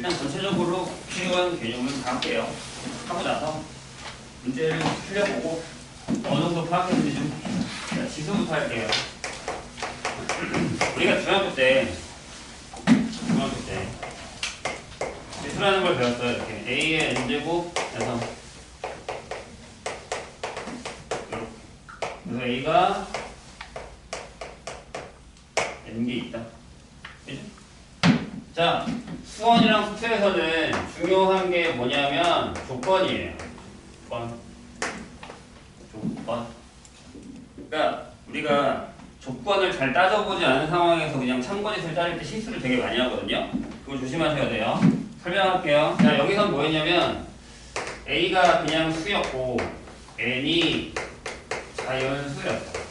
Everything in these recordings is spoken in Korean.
일단 전체적으로 필요한 개념을 다 할게요. 하고 나서 문제를 풀려보고 어느 정도 파악했는지 좀 봅시다. 지수부터 할게요. 우리가 중학교 때 지수라는 걸 배웠어요. 이렇게 a의 n제곱에서 그래서 a가 n개 있다. 그죠? 자, 수원이랑 수투에서는 중요한 게 뭐냐면 조건이에요. 조건. 그러니까 우리가 조건을 잘 따져보지 않은 상황에서 그냥 참고짓을 따를 때 실수를 되게 많이 하거든요. 그거 조심하셔야 돼요. 설명할게요. 자, 여기선 뭐였냐면 A가 그냥 수였고 N이 자연수였어.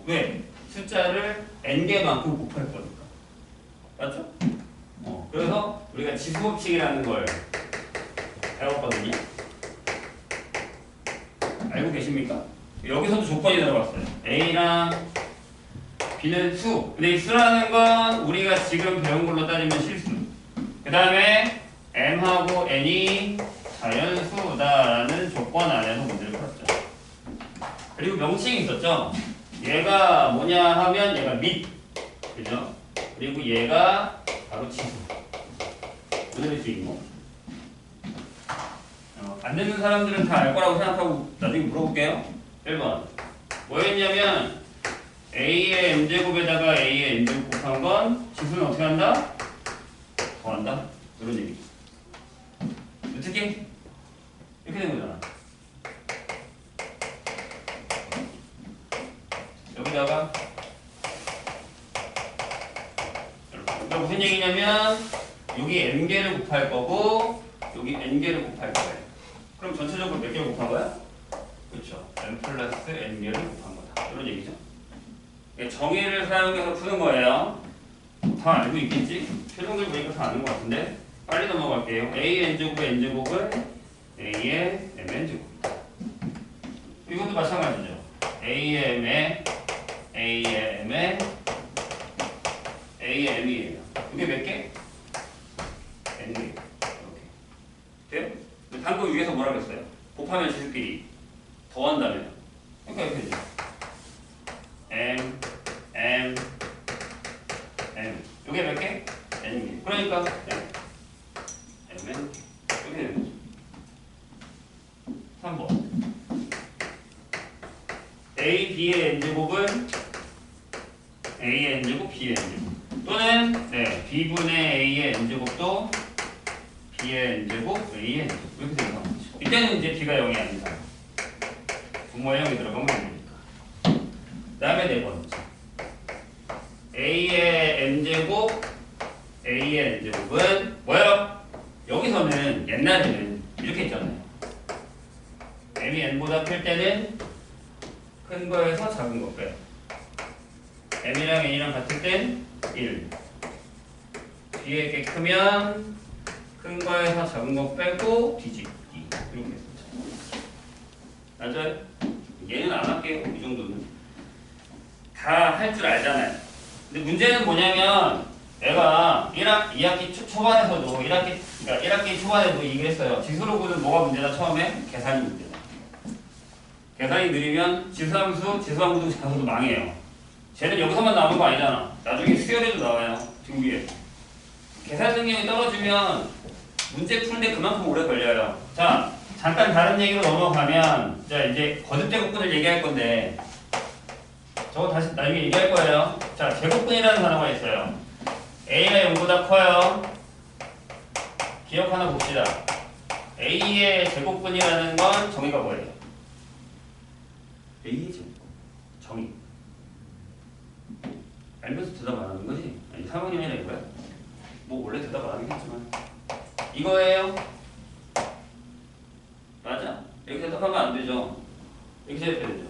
왜? 숫자를 N개만큼 곱할 거니까. 맞죠? 그래서 우리가 지수법칙이라는 걸 배웠거든요. 알고 계십니까? 여기서도 조건이 들어갔어요. A랑 B는 수. 근데 이 수라는 건 우리가 지금 배운 걸로 따지면 실수. 그 다음에 M하고 N이 자연수다라는 조건 안에서 문제를 풀었죠. 그리고 명칭이 있었죠. 얘가 뭐냐 하면 얘가 밑. 그죠? 그리고 얘가 바로 지수. 오늘의 주인공. 안 듣는 사람들은 다 알 거라고 생각하고 나중에 물어볼게요. 1번. 뭐였냐면 A의 M제곱에다가 A의 N제곱 곱한 건 지수는 어떻게 한다? 더한다? 이런 얘기. 어떻게? 이렇게 된 거잖아. 여기다가 그러니까 무슨 얘기냐면 여기 N개를 곱할 거고 여기 N개를 곱할 거예요. 그럼 전체적으로 몇 개를 곱한 거야? 그렇죠. N 플러스 N개를 곱한 거다. 이런 얘기죠. 정의를 사용해서 푸는 거예요. 다 알고 있겠지? 표정들 보니까 다 아는 것 같은데 빨리 넘어갈게요. A의 N제곱의 N제곱은 A의 MN제곱이다. 이것도 마찬가지죠. A의 M에 A의 M에 A의 M이에요. 이게 몇 개? N개. 이렇게. 돼요? 방금 위에서 뭐라고 했어요? 곱하면 지수끼리 더한다면 그러니까 이렇게 되죠. M, M, M. 이게 몇 개? N개. 그러니까 M, N. 이렇게 되는 거죠. 3번. A, B의 N제곱은 A의 N제곱, B의 N제곱. 또는 B분의 A의 N제곱도 B의 N제곱, A의 N제곱. 이렇게 되는 거죠. 이때는 이제 B가 0이 아니다. 분모에 0이 들어가면 됩니까? 그 다음에 네 번째. A의 N제곱, A의 N제곱은 뭐예요? 여기서는 옛날에는 이렇게 했잖아요. M이 N보다 클 때는 큰 거에서 작은 거 빼요. M이랑 N이랑 같을 땐 1. B에게 크면 큰 거에서 작은 거 빼고 뒤집기. 이렇게 했었죠. 맞아요? 얘는 안 할게요. 이 정도는. 다 할 줄 알잖아요. 근데 문제는 뭐냐면 내가 2학기 초반에서도 1학기 초반에도 얘기했어요. 지수로고는 뭐가 문제다 처음에? 계산이 문제다. 계산이 느리면 지수함수, 지수함수도 자소도 망해요. 쟤는 여기서만 나오는 거 아니잖아. 나중에 수열에도 나와요. 지금 위에. 계산 능력이 떨어지면 문제 푸는데 그만큼 오래 걸려요. 자, 잠깐 다른 얘기로 넘어가면 자 이제 거듭제곱근을 얘기할 건데 저거 다시 나중에 얘기할 거예요. 자, 제곱근이라는 단어가 있어요. A가 0보다 커요. 기억 하나 봅시다. A의 제곱근이라는 건 정의가 뭐예요? A의 제곱근. 정의. 알면서 대답 안 하는 거지? 아니, 3학년이라 이거야? 뭐 원래 대답 안 하겠지만 이거예요? 맞아? 이렇게 대답하면 안 되죠. 이렇게 대답해야 되죠.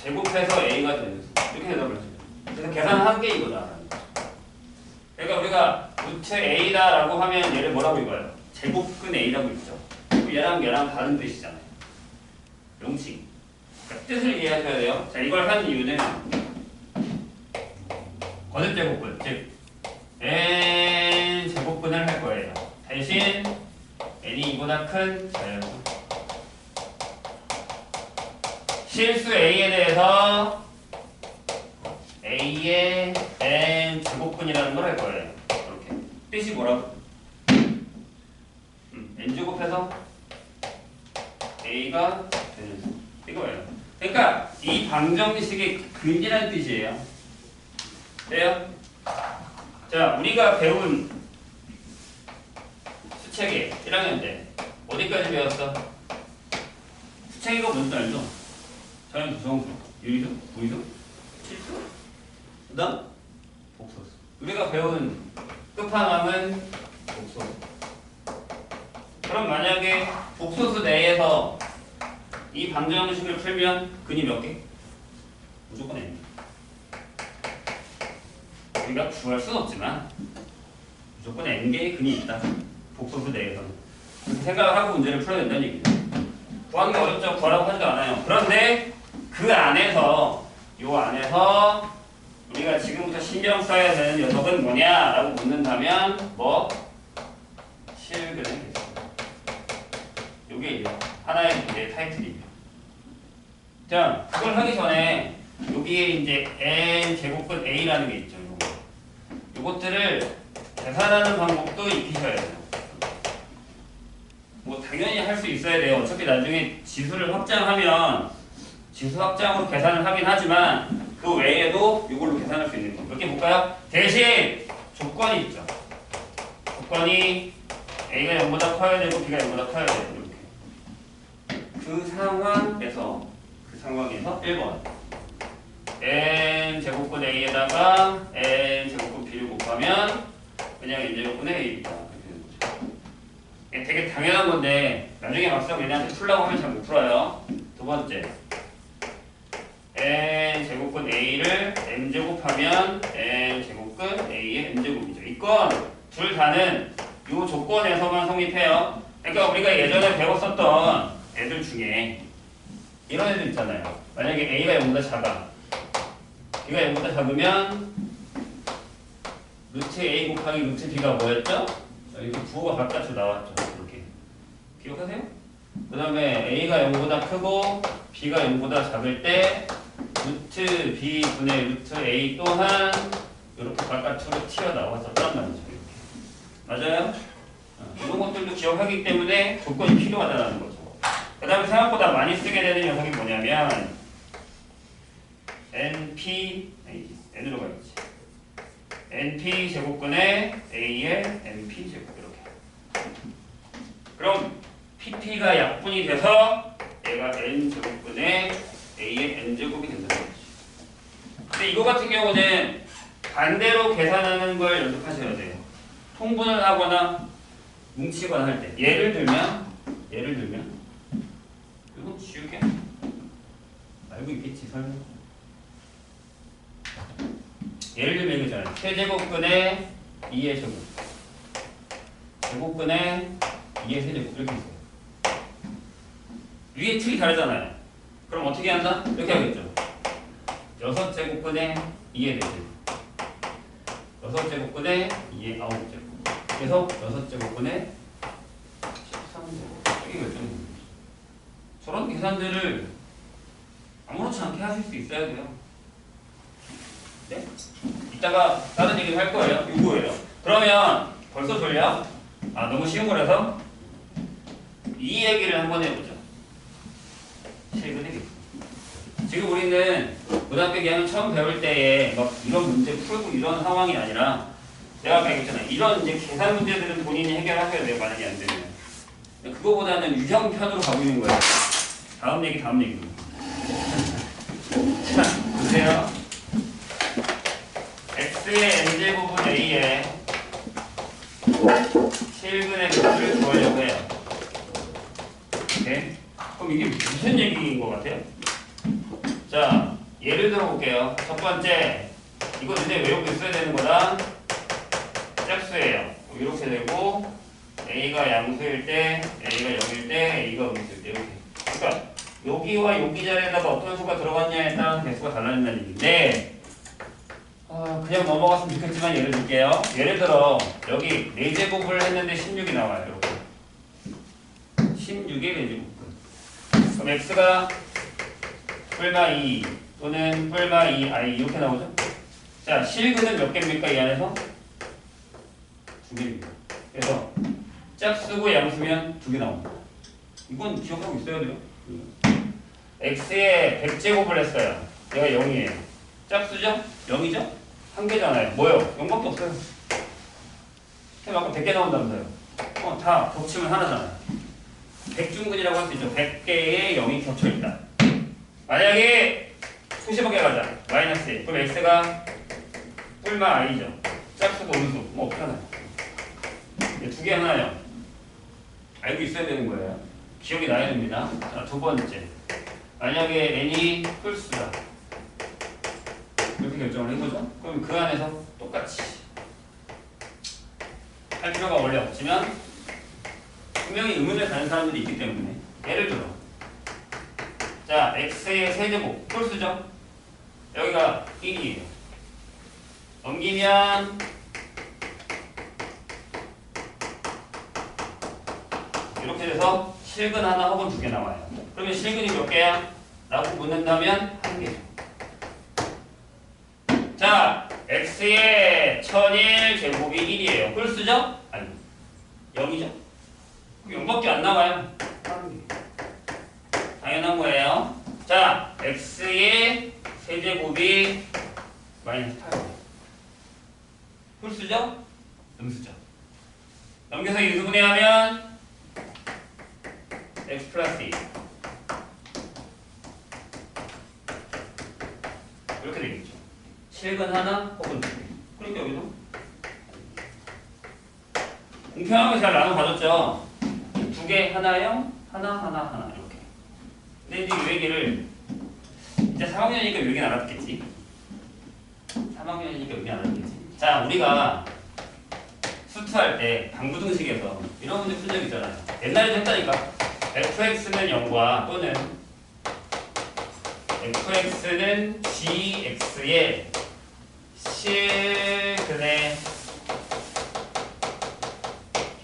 제곱해서 A가 되는 이렇게 대답을 해줘요. 그래서 계산한 게 이거다. 그러니까 우리가 루트 A다라고 하면 얘를 뭐라고 읽어요? 제곱근 A라고 읽죠. 얘랑 다른 뜻이잖아요. 명칭. 그러니까 뜻을 이해하셔야 돼요. 자, 이걸 한 이유는 거듭제곱근, 즉 n 제곱분을 할 거예요. 대신 n이 이보다 큰 자연수. 실수 a에 대해서 a의 n 제곱분이라는 걸 할 거예요. 이렇게 뜻이 뭐라고? n 제곱해서 a가 되는 수. 이거예요. 그러니까 이 방정식의 근이라는 뜻이에요. 돼요? 자, 우리가 배운 수체계 1학년 때 어디까지 배웠어? 수체계가 뭔지 알죠? 자연수, 정수, 유리수, 무리수, 실수, 그 다음 복소수. 우리가 배운 끝판왕은 복소수. 그럼 만약에 복소수 내에서 이 방정식을 풀면 근이 몇 개? 무조건 n. 우리가 구할 수는 없지만 무조건 n개의 근이 있다. 복소수 내에서는. 그렇게 생각하고 문제를 풀어야 된다는 얘기죠. 구하는 게 어렵죠. 구하라고 하지도 않아요. 그런데 그 안에서 요 안에서 우리가 지금부터 신경 써야 되는 녀석은 뭐냐라고 묻는다면 뭐? 실근의 개수. 요게 이제 하나의 문제의 타이틀이에요. 자, 그걸 하기 전에 여기에 이제 n 제곱근 a라는 게 있죠. 요것들을 계산하는 방법도 익히셔야 돼요. 뭐 당연히 할 수 있어야 돼요. 어차피 나중에 지수를 확장하면 지수 확장으로 계산을 하긴 하지만 그 외에도 이걸로 계산할 수 있는 거. 몇 개 볼까요? 대신 조건이 있죠. 조건이 a가 0보다 커야 되고 b가 0보다 커야 되고 이렇게. 그 상황에서 1번 n 제곱분 a에다가 n 제곱분 b를 곱하면 그냥 n 제곱분의 a입니다. 되게 당연한 건데 나중에 막상 얘네한테 풀라고 하면 잘 못 풀어요. 두 번째 n 제곱분 a를 n 제곱하면 n 제곱근 a의 n 제곱이죠. 이건 둘 다는 이 조건에서만 성립해요. 그러니까 우리가 예전에 배웠었던 애들 중에 이런 애들 있잖아요. 만약에 a가 0보다 작아, b가 0보다 작으면 루트 a 곱하기 루트 b가 뭐였죠? 이렇게 부호가 바깥으로 나왔죠. 이렇게 기억하세요? 그 다음에 a가 0보다 크고 b가 0보다 작을 때 루트 b 분의 루트 a 또한 이렇게 바깥으로 튀어나왔었단 말이죠. 이렇게. 맞아요? 이런 것들도 기억하기 때문에 조건이 필요하다는 거죠. 그 다음에 생각보다 많이 쓰게 되는 녀석이 뭐냐면 np, n으로 가야지. np 제곱분의 a의 np 제곱 이렇게. 그럼 pp가 약분이 돼서 얘가 n 제곱분의 a의 n 제곱이 된다는 거지. 근데 이거 같은 경우는 반대로 계산하는 걸 연습하셔야 돼요. 통분을 하거나 뭉치거나 할 때. 예를 들면 이건 지우개 알고 있겠지 설마. 예를 들면 이거잖아요. 세제곱근의 2의 제곱 제곱근의 2의 세제곱 이렇게 있어요. 위에 틀이 다르잖아요. 그럼 어떻게 한다? 이렇게 하겠죠. 6제곱근의 2의 4제곱 6제곱근의 2의 9제곱 그래서 6제곱근의 13제곱 이게 결정입니다. 저런 계산들을 아무렇지 않게 하실 수 있어야 돼요. 네? 이따가 다른 얘기를 할 거예요. 이거예요. 그러면 벌써 졸려? 아 너무 쉬운 거라서 이 얘기를 한번 해보죠. 실근의 개수. 지금 우리는 고등학교 2학년 처음 배울 때에 막 이런 문제 풀고 이런 상황이 아니라 내가 아까 얘기했잖아요. 이런 이제 계산 문제들은 본인이 해결하셔야 돼요. 만약에 안 되면. 그거보다는 유형편으로 가고 있는 거예요. 다음 얘기. 자, 보세요. x의 n제곱은 a에 실근의 개수를 구하려고 해요. 오케이? 그럼 이게 무슨 얘기인 것 같아요? 자, 예를 들어 볼게요. 첫 번째, 이거 근데 외우고 있어야 되는 거다. 짝수예요. 이렇게 되고 a가 양수일 때, a가 0일 때, a가 음수일 때 이렇게. 그러니까 여기와 여기 자리에다가 어떤 수가 들어갔냐에 따라서 개수가 달라진다는 얘기인데 그냥 넘어갔으면 좋겠지만 예를 들게요. 예를 들어 여기 4제곱을 했는데 16이 나와요. 이렇게 16의 4제곱. 그럼 x가 뿔마 2 또는 뿔마 2i 이렇게 나오죠? 자, 실근은 몇 개입니까? 이 안에서? 2개입니다. 그래서 짝수고 양수면 2개 나옵니다. 이건 기억하고 있어야 돼요. x에 100제곱을 했어요. 얘가 0이에요. 짝수죠? 0이죠? 1개잖아요. 뭐요? 0밖에 없어요. 그럼 아까 100개 나온다면서요. 다 겹치면 하나잖아요. 100중근이라고 할 수 있죠. 100개의 0이 겹쳐있다. 만약에 수십억에 가자. 마이너스 1. 그럼 x가 뿔마 i죠. 짝수고 음수. 뭐 어떻게 하나요? 2개 하나요. 알고 있어야 되는 거예요. 기억이 나야 됩니다. 자, 2번째. 만약에 n이 홀수다. 이렇게 결정을 해보죠. 그럼 그 안에서 똑같이 할 필요가 원래 없지만 분명히 의문을 가는 사람들이 있기 때문에 예를 들어 자, x의 세제곱 홀수죠? 여기가 1이에요. 넘기면 이렇게 돼서 실근 하나 혹은 2개 나와요. 그러면 실근이 몇 개야? 라고 묻는다면 1개죠. 자, x의 1001 제곱이 1이에요. 홀수죠? 아니, 0이죠? 0밖에 안 나와요. 당연한 거예요. 자, x의 세제곱이 마이너스 8이에요. 홀수죠? 음수죠. 넘겨서 인수분해하면 x 플러스 2 이렇게 되겠죠. 실근 하나 혹은 2개. 그러니까 여기도 공평하게 잘 나눠 가졌죠. 2개 하나 0 하나 이렇게. 근데 이제 이 얘기를 이제 3학년이니까 이 얘기는 알았겠지. 3학년이니까 여기 알았겠지. 자, 우리가 수투할 때 방부등식에서 이런 문제 푼 적 있잖아요. 옛날에도 했다니까. fx는 0과 또는 fx는 gx의 실근의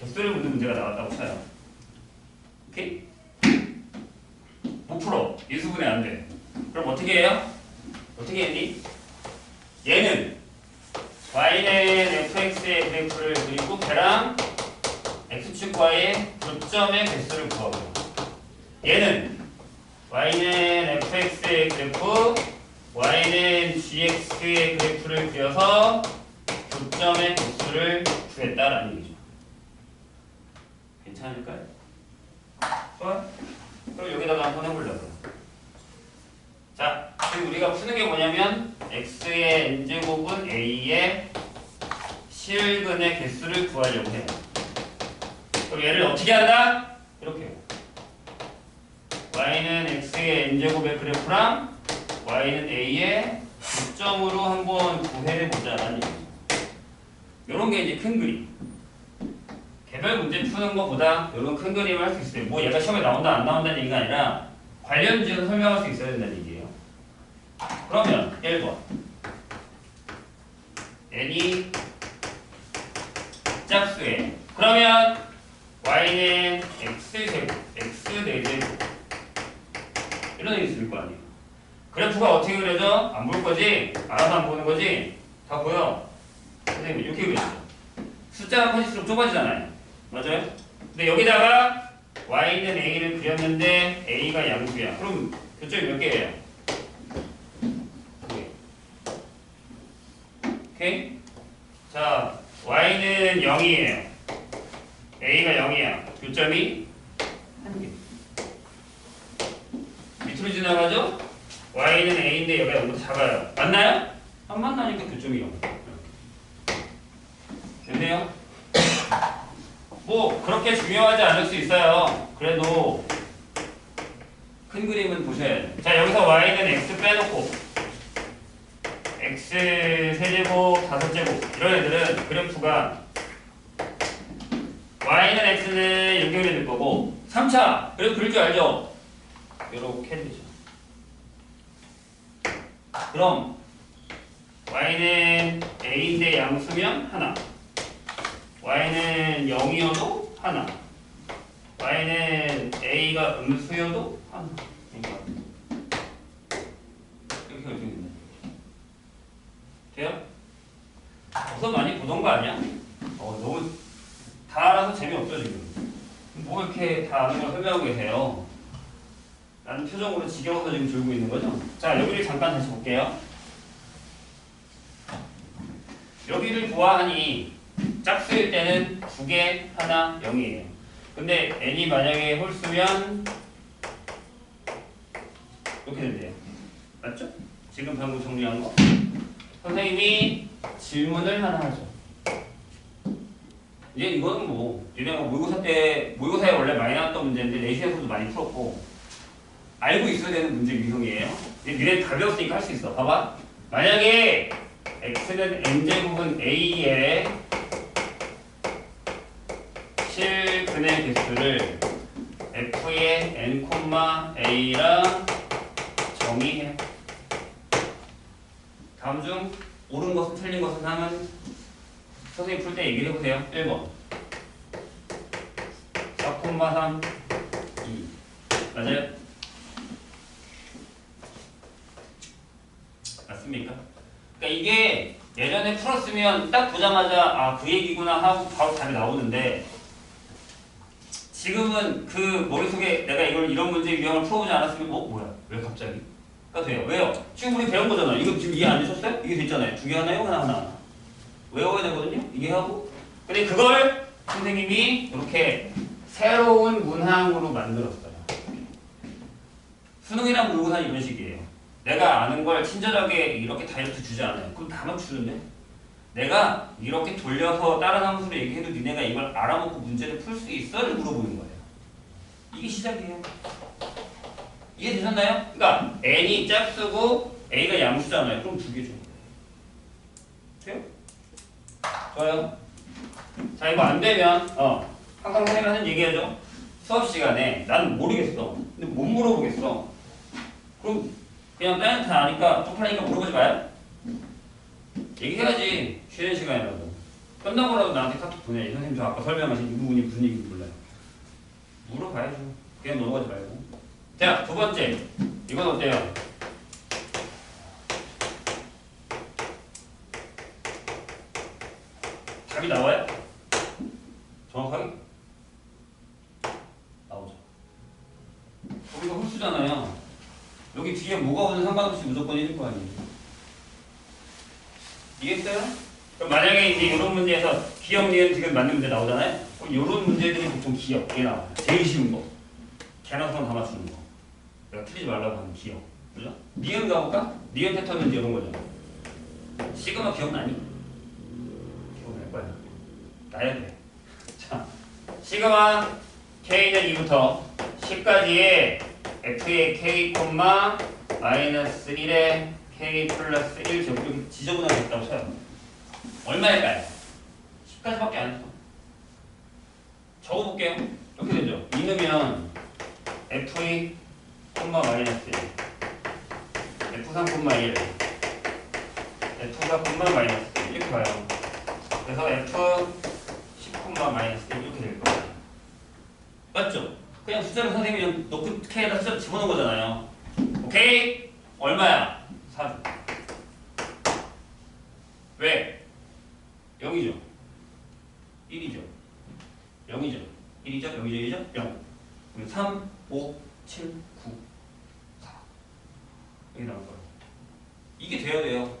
개수를 묻는 문제가 나왔다고 쳐요. 오케이? 못 풀어. 인수분해 안 돼. 그럼 어떻게 해요? 어떻게 했니? 얘는 y는 fx의 그래프를 그리고 걔랑 x축과의 교점의 개수를 구하고요. 얘는 y는 fx의 그래프, y는 gx의 그래프를 그려서 교점의 개수를 구했다라는 얘기죠. 괜찮을까요? 좋아요? 그럼 여기다가 한번 해보려고요. 자, 지금 우리가 푸는 게 뭐냐면 x의 n제곱은 a의 실근의 개수를 구하려고 해요. 그럼 얘를 어떻게 한다? 이렇게 해요. y는 x의 n제곱의 그래프랑 y는 a의 교점으로 한번 구해보자라는 얘기죠. 이런 게 이제 큰 그림. 개별 문제 푸는 것보다 이런 큰 그림을 할 수 있어요. 뭐 얘가 시험에 나온다 안 나온다는 얘기가 아니라 관련 지역을 설명할 수 있어야 된다는 얘기예요. 그러면 1번 n이 짝수에 그러면 y는 x제곱, x4제곱 이런 얘기 있을 거 아니에요. 그래프가 어떻게 그려져? 안 볼 거지? 알아서 안 보는 거지? 다 보여. 선생님 이렇게 그려져. 숫자가 커질수록 좁아지잖아요. 맞아요? 근데 여기다가 y는 a를 그렸는데 a가 양수야. 그럼 교점이 몇 개예요? 오케이? 자, y는 0이에요. a가 0이야. 교점이 1개. 밑으로 지나가죠? y는 a인데 여기가 0보다 작아요. 맞나요? 안 만나니까 교점이 0. 됐네요? 뭐 그렇게 중요하지 않을 수 있어요. 그래도 큰 그림은 보셔야 돼요. 자, 여기서 y는 x 빼놓고 x 세제곱, 5제곱 이런 애들은 그래프가 y는 x는 이렇게 그릴 거고 3차 그래프 그릴 줄 알죠? 이렇게 되죠. 그럼 y는 a인데 양수면 하나, y는 0이어도 하나, y는 a가 음수여도 하나. 이렇게 결정된다. 돼요? 어서 많이 보던 거 아니야? 너무 다 알아서 재미없죠 지금. 뭐 이렇게 다 아는 걸 설명하고 계세요. 라는 표정으로 지겨워서 지금 졸고 있는 거죠? 자, 여기를 잠깐 다시 볼게요. 여기를 보아하니 짝수일 때는 2개, 하나, 0이에요. 근데 n이 만약에 홀수면 이렇게 된대요. 맞죠? 지금 방금 정리한 거. 선생님이 질문을 하나 하죠. 이제 이거는 뭐 얘네가 모의고사에 원래 많이 나왔던 문제인데 내신에서도 많이 풀었고 알고 있어야 되는 문제 유형이에요. 니네 다 배웠으니까 할 수 있어. 봐봐. 만약에 x는 n제곱은 a의 실근의 개수를 f의 n, a랑 정의해. 다음 중 옳은 것은 틀린 것은 하면 선생님 풀 때 얘기를 해보세요. 1번 4,3 2 맞아요? 맞습니까? 그러니까 이게 예전에 풀었으면 딱 보자마자 그 얘기구나 하고 바로 답이 나오는데 지금은 그 머릿속에 내가 이런 문제 유형을 풀어보지 않았으면 뭐야? 왜 갑자기? 가 돼요. 왜요? 지금 우리 배운 거잖아요. 이거 지금 이해 안 되셨어요? 이게 됐잖아요. 2개 하나요? 하나. 외워야 되거든요. 이게 하고. 근데 그걸 선생님이 이렇게 새로운 문항으로 만들었어요. 수능이랑 모의고사는 이런 식이에요. 내가 아는 걸 친절하게 이렇게 다이어트 주지 않아요. 그럼 다 맞추는데? 내가 이렇게 돌려서 다른 함수로 얘기해도 니네가 이걸 알아먹고 문제를 풀 수 있어를 물어보는 거예요. 이게 시작이에요. 이해되셨나요? 그러니까 n이 짝수고 a가 양수잖아요. 그럼 2개죠. 돼요? 좋아요. 자, 이거 안 되면 항상 선생님이 하는 얘기하죠. 수업 시간에 난 모르겠어. 근데 못 물어보겠어. 그럼 그냥 다른 다 아니까 쪽팔리니까 물어보지 마요. 얘기해야지. 쉬는 시간이라도. 끝나고라도 나한테 카톡 보내야지. 선생님 저 아까 설명하신 이 부분이 무슨 얘기인지 몰라요. 물어봐야죠. 그냥 넘어가지 말고. 자, 두 번째. 이건 어때요? 답이 나와요? 정확하게? 나오죠. 여기가 홀수잖아요. 여기 뒤에 뭐가 오든 상관없이 무조건 1일 거 아니에요. 이해했어요? 그럼 만약에 이제 이런 문제에서 기억, 니은, 지금 맞는 문제 나오잖아요? 그럼 이런 문제들이 보통 기억, 이게 나와요. 제일 쉬운 거. 계란성 다 맞추는 거. 내가 틀리지 말라고 하는 기억. 그죠? 니은 가볼까? 니은 패턴은 이제 이런 거죠. 시그마 기억나니? 기억날 거야. 나야 돼. 자, 시그마 K는 2부터 10까지의 F의 K, 마이너스 1의 K 플러스 1 제곱 지저분하게 했다고 쳐요. 얼마일까요? 10까지밖에 안 했어. 적어볼게요. 이렇게 되죠. 이누면 F2, 마이너스 1 F3, 1 F4, 마이너스 1 이렇게 봐요. 그래서 F10, 마이너스 1 이렇게 될 거예요. 맞죠? 그냥 숫자를 선생님이 그냥 놓고 K에다 숫자를 집어넣은 거잖아요. 오케이? 얼마야? 4주. 왜? 0이죠. 1이죠. 0이죠. 1이죠. 0이죠. 1이죠. 0. 그럼 3, 5, 7, 9, 4. 여기 나올 거예요. 이게 돼야 돼요.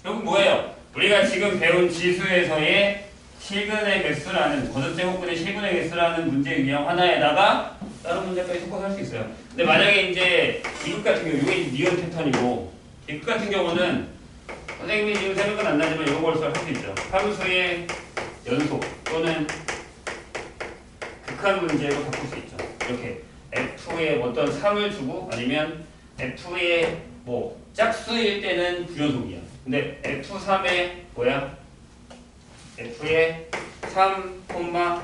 결국 뭐예요? 우리가 지금 배운 지수에서의 실근의 개수라는 거듭제곱근의 실근의 개수라는 문제 유형 하나에다가 다른 문제까지 섞어서 할 수 있어요. 근데 만약에 이제 이것 같은 경우 이게 니은 패턴이고 이것 같은 경우는 선생님이 지금 생각은 안 나지만 이런 걸 할 수 있죠. 함수의 연속 또는 극한 문제로 바꿀 수 있죠. 이렇게 F에 어떤 3을 주고 아니면 F의 뭐 짝수일 때는 부연속이야. 근데 F3에 뭐야? F의 3,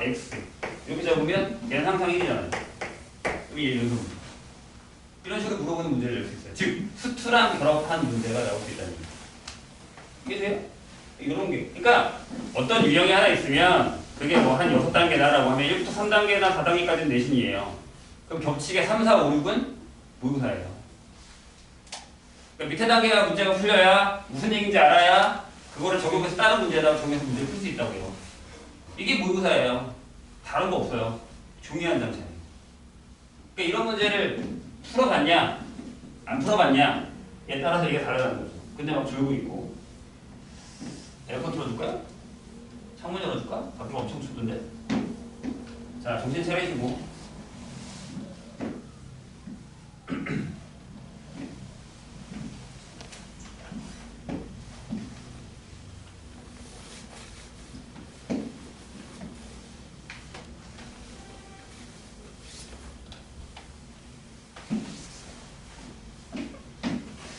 x 이렇게 잡으면 얘는 항상 1이잖아요. 여기 연속 이런 식으로 물어보는 문제를 낼 수 있어요. 즉 수투랑 결합한 문제가 나올 수 있다는 얘기죠. 이해돼요? 이런 게. 그러니까 어떤 유형이 하나 있으면 그게 뭐 한 6단계다라고 하면 1부터 3단계나 4단계까지는 내신이에요. 그럼 겹치게 3, 4, 5, 6은 모의고사예요. 그러니까 밑에 단계가 문제가 풀려야 무슨 얘기인지 알아야 그거를 적용해서 다른 문제에다가 적용해서 문제를 풀 수 있다고요. 이게 모의고사예요. 다른 거 없어요. 종이 한 장 차이. 그러니까 이런 문제를 풀어봤냐 안 풀어봤냐 에 따라서 이게 다르다는 거죠. 근데 막 졸고 있고. 에어컨 틀어줄까요? 창문 열어줄까? 밖에 엄청 춥던데. 자, 정신 차리시고.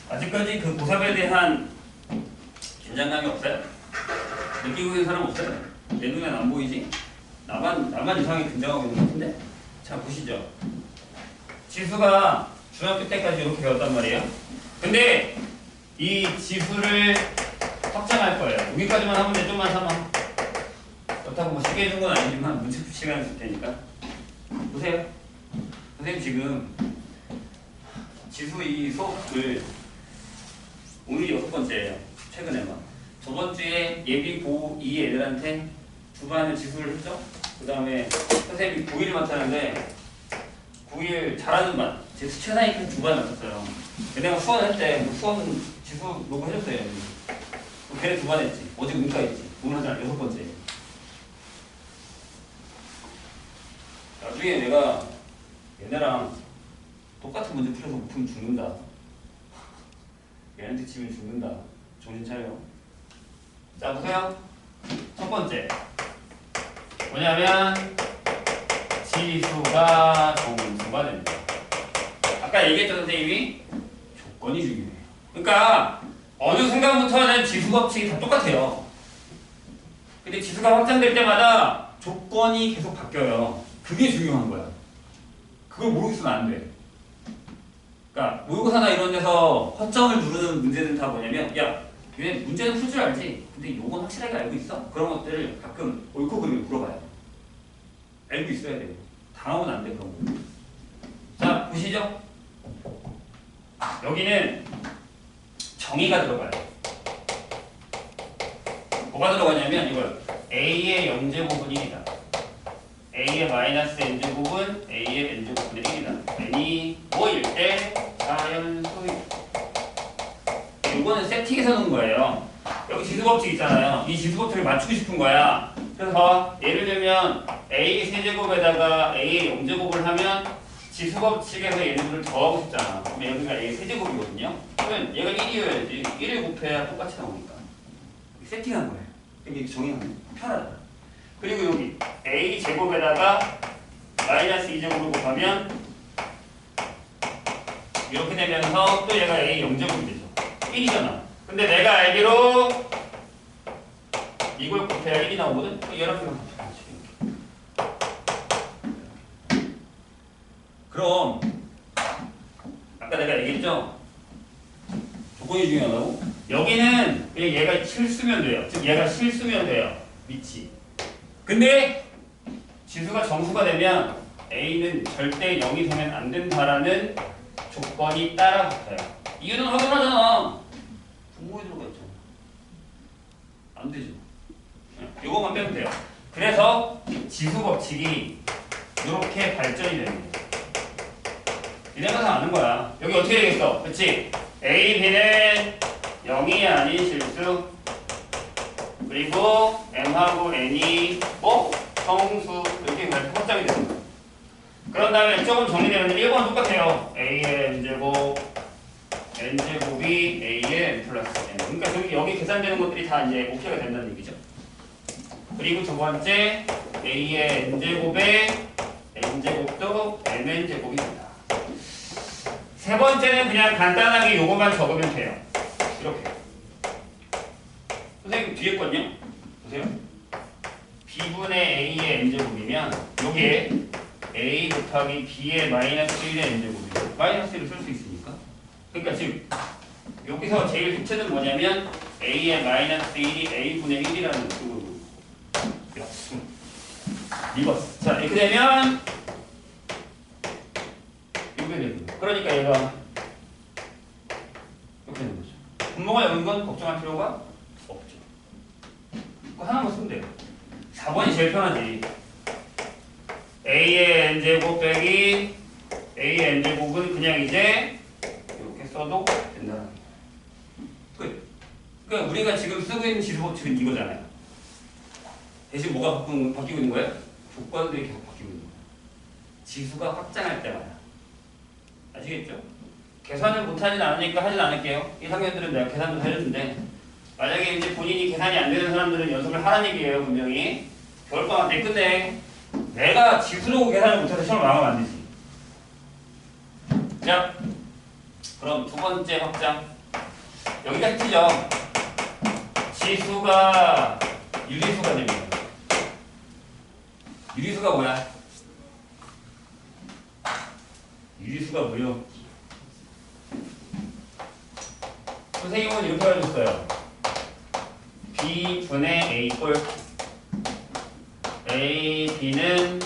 아직까지 그 고3에 대한 긴장감이 없어요? 느끼고 있는 사람 없어요? 내 눈엔 안 보이지? 나만 이상하게 긴장하고 있는 것 같은데? 자, 보시죠. 지수가 중학교 때까지 이렇게 배웠단 말이에요. 근데 이 지수를 확장할 거예요. 여기까지만 하면 돼. 좀만 삼아. 그렇다고 뭐 쉽게 해준 건 아니지만 문제 풀 시간이 있을 테니까. 보세요. 선생님 지금 지수 이 수업을 오늘이 6번째예요. 최근에만. 저번 주에 예비 고2 애들한테 두 반을 지수를 했죠. 그 다음에 선생님이 고1을 맡았는데 고1 잘하는 반, 제 최상위권 두 반을 맡았어요. 내가 수원할 때 수원 지수 로고 해줬어요. 걔네 두 반 했지. 어제 문과 했지. 오늘 하잖아. 6번째. 나중에 내가 얘네랑 똑같은 문제 풀어서 못 풀면 죽는다. 얘한테 치면 죽는다. 정신 차려. 자, 보세요. 첫 번째. 뭐냐면 지수가 정수가 된다. 아까 얘기했죠, 선생님이? 조건이 중요해요. 그러니까 어느 순간부터는 지수 법칙이 다 똑같아요. 근데 지수가 확장될 때마다 조건이 계속 바뀌어요. 그게 중요한 거야. 그걸 모르고 있으면 안 돼. 그러니까 모의고사나 이런 데서 허점을 누르는 문제는 다 뭐냐면, 야, 얘 문제는 풀 줄 알지? 근데 요건 확실하게 알고 있어? 그런 것들을 가끔 옳고 그름을 물어봐요. 알고 있어야 돼요. 당하면 안 돼, 그런 거. 자, 보시죠. 여기는 정의가 들어가요. 뭐가 들어가냐면 이걸 A의 0제곱은 1이다. A의 마이너스 N제곱은 A의 N제곱분의 1이다. N이 뭐일 때 자연수일. 이거는 세팅해서 놓은 거예요. 여기 지수법칙 있잖아요. 이 지수법칙을 맞추고 싶은 거야. 그래서 예를 들면 A 세제곱에다가 A 0제곱을 하면 지수법칙에서 얘네들을 더하고 싶잖아. 그럼 여기가 A 세제곱이거든요. 그러면 얘가 1이어야지. 1을 곱해야 똑같이 나오니까. 세팅한 거예요. 이게 정의하는 거예요. 편하다. 그리고 여기 A 제곱에다가 마이너스 2제곱을 곱하면 이렇게 되면서 또 얘가 A 0제곱이 되죠. 1이잖아. 근데 내가 알기로 이걸 곱해야 1이 나오거든? 얘랑 이랑 그럼 아까 내가 얘기했죠? 조건이 중요하다고? 여기는 그냥 얘가 실수면 돼요. 즉 얘가 실수면 돼요. 밑이. 근데 지수가 정수가 되면 A는 절대 0이 되면 안 된다라는 조건이 따라 붙어요. 이유는 확연하잖아. 분모에 들어가 있잖아. 안 되죠. 이거만 빼면 돼요. 그래서 지수 법칙이 이렇게 발전이 되는 거예요. 이래서 아는 거야. 여기 어떻게 되겠어? 그치? A, B는 0이 아닌 실수. 그리고 M하고 N이 뭐? 정수. 이렇게 확장이 되는 거야. 그런 다음에 조금 정리되면 1번 똑같아요. A의 N제곱, N제곱이 A의 N 플러스 N. 그러니까 여기 계산되는 것들이 다 이제 오케이가 된다는 얘기죠. 그리고 두 번째, A의 N제곱에 N제곱도 MN제곱이 된다. 세 번째는 그냥 간단하게 요것만 적으면 돼요. 이렇게. 선생님 뒤에 건요? 보세요. B분의 A의 N제곱이면 여기에 A 곱하기 B의 마이너스 1의 N제곱이죠. 마이너스 1을 쓸 수 있으니까. 그러니까 지금 여기서 제일 핵심은 뭐냐면 a의 마이너스 1이 a분의 1이라는 식으로 리버스. 자, 이렇게 되면 이렇게 되는 거예요. 그러니까 얘가 이렇게 되는 거죠. 분모가 여는 건 걱정할 필요가 없죠. 그거 하나만 쓰면 돼요. 4번이 제일 편하지. a의 n제곱 빼기 a의 n제곱은 그냥 이제 이렇게 써도 된다는 거예요. 끝. 그러니까 우리가 지금 쓰고 있는 지수법칙은 이거잖아요. 대신 뭐가 바뀌고 있는 거예요? 조건들이 계속 바뀌고 있는 거예요. 지수가 확장할 때마다. 아시겠죠? 계산을 못하진 않으니까 하진 않을게요. 1학년들은 내가 계산 좀 해줬는데 만약에 이제 본인이 계산이 안 되는 사람들은 연습을 하라는 얘기예요. 분명히. 겨울방학 때 끝내. 내가 지수로 계산을 못해서 시험을 망하면 안 되지. 자, 그럼 두 번째 확장. 여기가 힌트죠. 지수가 유리수가 됩니다. 유리수가 뭐야? 유리수가 뭐요? 선생님은 이렇게 알려줬어요. B분의 A 꼴 A, B는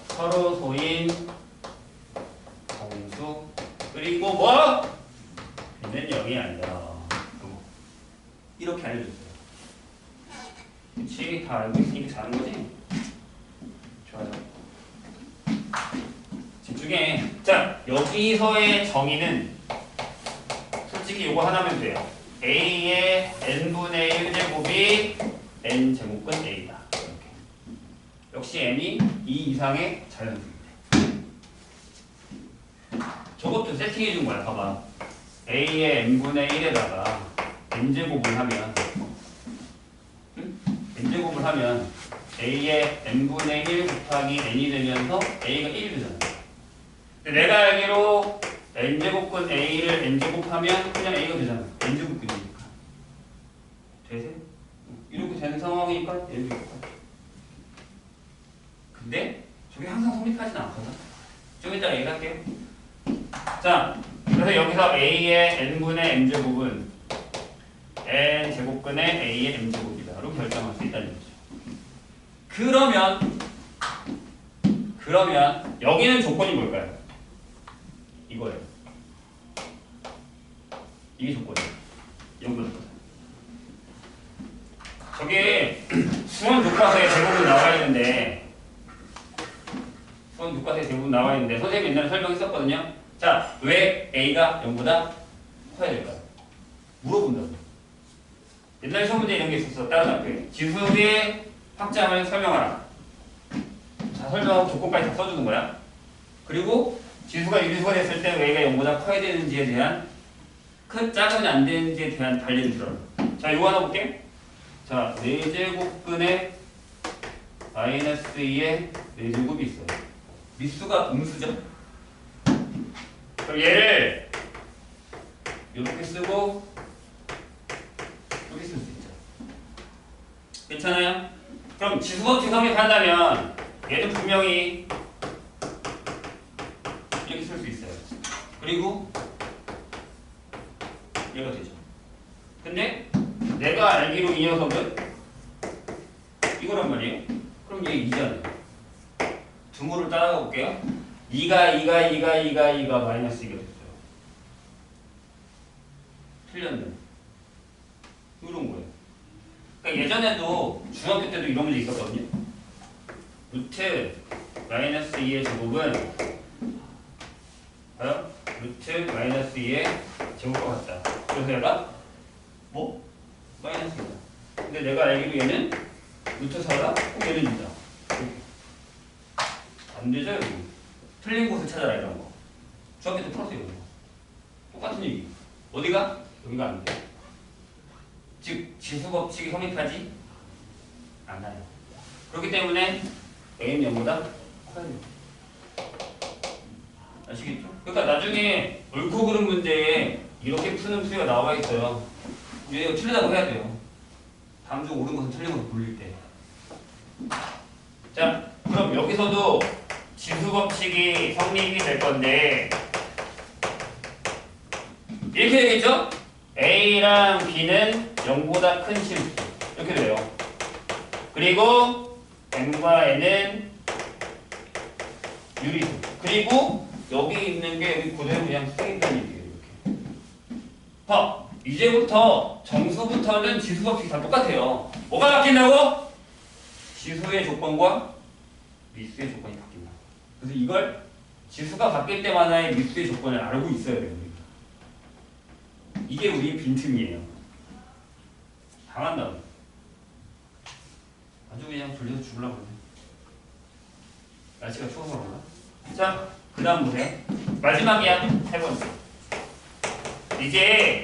서로 소인 공수 그리고 뭐? B는 0이 아니다. 이렇게 알려줬어요. 그치? 다 알고 있으니까 잘하는 거지? 좋아요. 집중해. 자, 여기서의 정의는 솔직히 요거 하나면 돼요. A의 n분의 1제곱이 n제곱근 A다. 이렇게. 역시 n이 2 이상의 자연수인데. 저것도 세팅해 준 거야. 봐봐. A의 n분의 1에다가 n제곱을 하면 n제곱을 하면 A의 n분의 1 곱하기 n이 되면서 A가 1이 되잖아. 근데 내가 알기로 n제곱근 A를 n제곱하면 그냥 A가 되잖아. n제곱근이니까. 되세요? 이렇게 되는 상황이니까 n제곱근. 근데 저게 항상 성립하진 않거든. 좀 이따 얘기할게요. 자, 그래서 여기서 A의 n분의 n제곱은 n제곱근의 A의 n제곱이다로 결정할 수 있다는 거죠. 그러면 여기는 조건이 뭘까요? 이거예요. 이게 조건이에요. 연구는 저게 수원 교과서에 대부분 나와 있는데 선생님이 옛날에 설명했었거든요. 자, 왜 A가 0보다 커야 될까요? 물어본다고. 옛날 시험 문제 이런 게 있었어. 다른 학교에. 지수의 확장을 설명하라. 자, 설명하고 조건까지 다 써주는 거야. 그리고 지수가 유리수가 됐을 때 A가 0보다 커야 되는지에 대한 작으면 안 되는지에 대한 단리를 들어라. 자, 이거 하나 볼게. 자, 4제곱근의 마이너스 2의 4제곱이 있어요. 밑수가 음수죠? 그럼 얘를 이렇게 쓰고 이렇게 쓸 수 있죠. 괜찮아요? 그럼 지수법칙 성립한다면 얘는 분명히 이렇게 쓸 수 있어요. 그리고 얘가 되죠. 근데 내가 알기로 이 녀석은 이거란 말이에요. 그럼 얘 2잖아요. 등호를 따라가 볼게요. 2가 마이너스 2가 됐어요. 틀렸네. 이런 거예요. 그러니까 예전에도 중학교 때도 이런 문제 있었거든요. 루트 마이너스 2의 제곱은 루트 마이너스 2의 제곱과 같다. 그래서 얘가 뭐? 마이너스 2다. 근데 내가 알기로 얘는 루트 4가 얘는 2다. 안 되죠, 여기. 틀린 곳을 찾아라, 이런 거. 중학교 때 풀었어요, 이거. 똑같은 얘기. 어디가? 여기가 안 돼. 즉, 지수법칙이 성립하지 않아요. 그렇기 때문에 A는 0보다 커야 돼요. 아시겠죠? 그러니까 나중에 옳고 그른 문제에 이렇게 푸는 수가 나와 있어요. 이거 틀리다고 해야 돼요. 다음 중 옳은 것은 틀린 것을 돌릴 때. 자, 그럼 여기서도 지수법칙이 성립이 될 건데 이렇게 되겠죠? A랑 B는 0보다 큰 실수. 이렇게 돼요. 그리고 M과 N은 유리수. 그리고 여기 있는 게 여기 그대로 그냥 쓰인다는 얘기예요. 이렇게. 봐. 이제부터 정수부터는 지수 법칙이 다 똑같아요. 뭐가 바뀐다고? 지수의 조건과 미수의 조건이 바뀐다. 그래서 이걸 지수가 바뀔 때마다의 미수의 조건을 알고 있어야 돼요. 이게 우리의 빈틈이에요. 당한다. 아주 그냥 졸려서 죽으려고 그러네. 날씨가 추워서 그런가? 자, 그 다음 보세요. 마지막이야. 3번째. 이제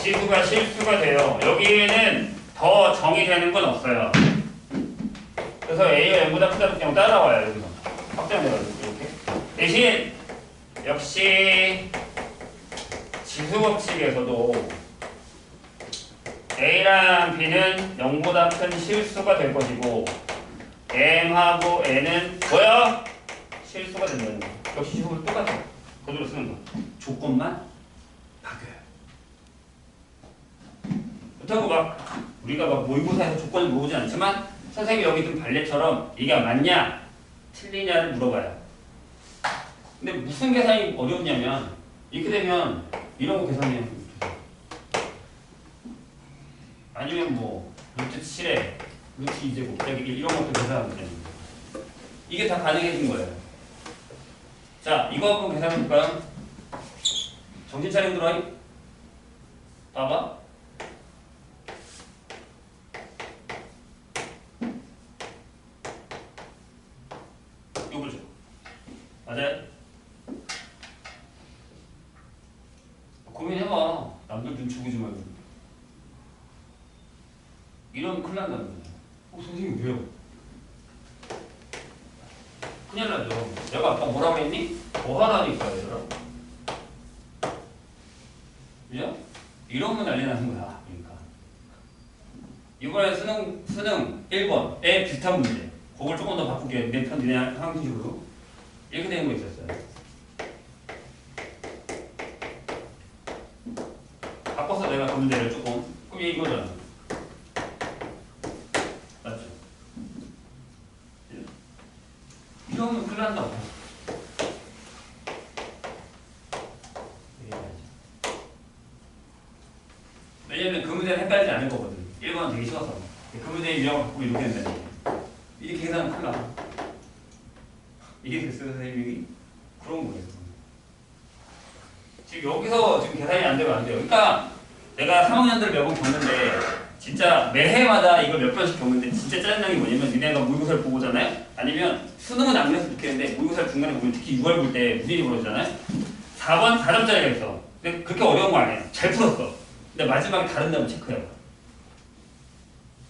지수가 실수가 돼요. 여기에는 더 정의 되는 건 없어요. 그래서 A가 0보다 크다고 그냥 따라와요. 여기서 확장돼가지고 이렇게. 대신 역시 지수 법칙에서도 A랑 B는 0보다 큰 실수가 될 것이고 M하고 N은 뭐야? 실수가 된다는 거. 역시 지수 법칙 똑같아요. 그대로 쓰는 거. 조건만 바뀌어요. 그렇다고 막 우리가 막 모의고사에서 조건을 모으지 않지만 선생님이 여기 든 발레처럼 이게 맞냐 틀리냐를 물어봐요. 근데 무슨 계산이 어렵냐면 이렇게 되면 이런 거 계산해요. 아니면 뭐 루트 7에 루트 2제곱 빼기 1 이런 것도 계산하면 되는 거예요. 이게 다 가능해진 거예요. 자, 이거 한번 계산해 볼까요? 정신 차리고 들어와. 봐봐. 요거죠. 맞아요? 고민해봐. 남들 눈치 보지 말고. 이러면 큰일 난다는 거야. 선생님 왜요? 큰일 나죠. 내가 아까 뭐라고 했니? 뭐 하라니까 얘들아. 그죠? 이러면 난리 나는 거야. 그러니까. 이번에 수능 1번에 비슷한 문제. 그걸 조금 더 바꿀게. 내 편, 니네 항식으로. 이렇게 되는 거 있었어요. 바꿔서 내가 그 문제를 조금. 그럼 얘 이거잖아. 맞죠? 이러면 큰일 난다고. 왜냐면 그 문제는 헷갈리지 않을 거거든. 1번은 되게 쉬워서. 그 문제의 유형을 바꾸고 이렇게 된다는 거야. 이렇게 계산하면 큰일 나. 이게 됐어요, 선생님이? 그런 거예요. 지금 여기서 지금 계산이 안 되면 안 돼요. 그러니까 내가 3학년들 몇 번 겪는데 진짜 매해마다 이걸 몇 번씩 겪는데 진짜 짜증난 게 뭐냐면 니네가 모의고사를 보고 오잖아요? 아니면 수능은 안 그랬으면 좋겠는데 모의고사를 중간에 보면 특히 6월 볼 때 무슨 일이 벌어지잖아요? 4번 4점짜리가 있어. 근데 그렇게 어려운 거 아니에요. 잘 풀었어. 근데 마지막에 다른 다음 체크해요.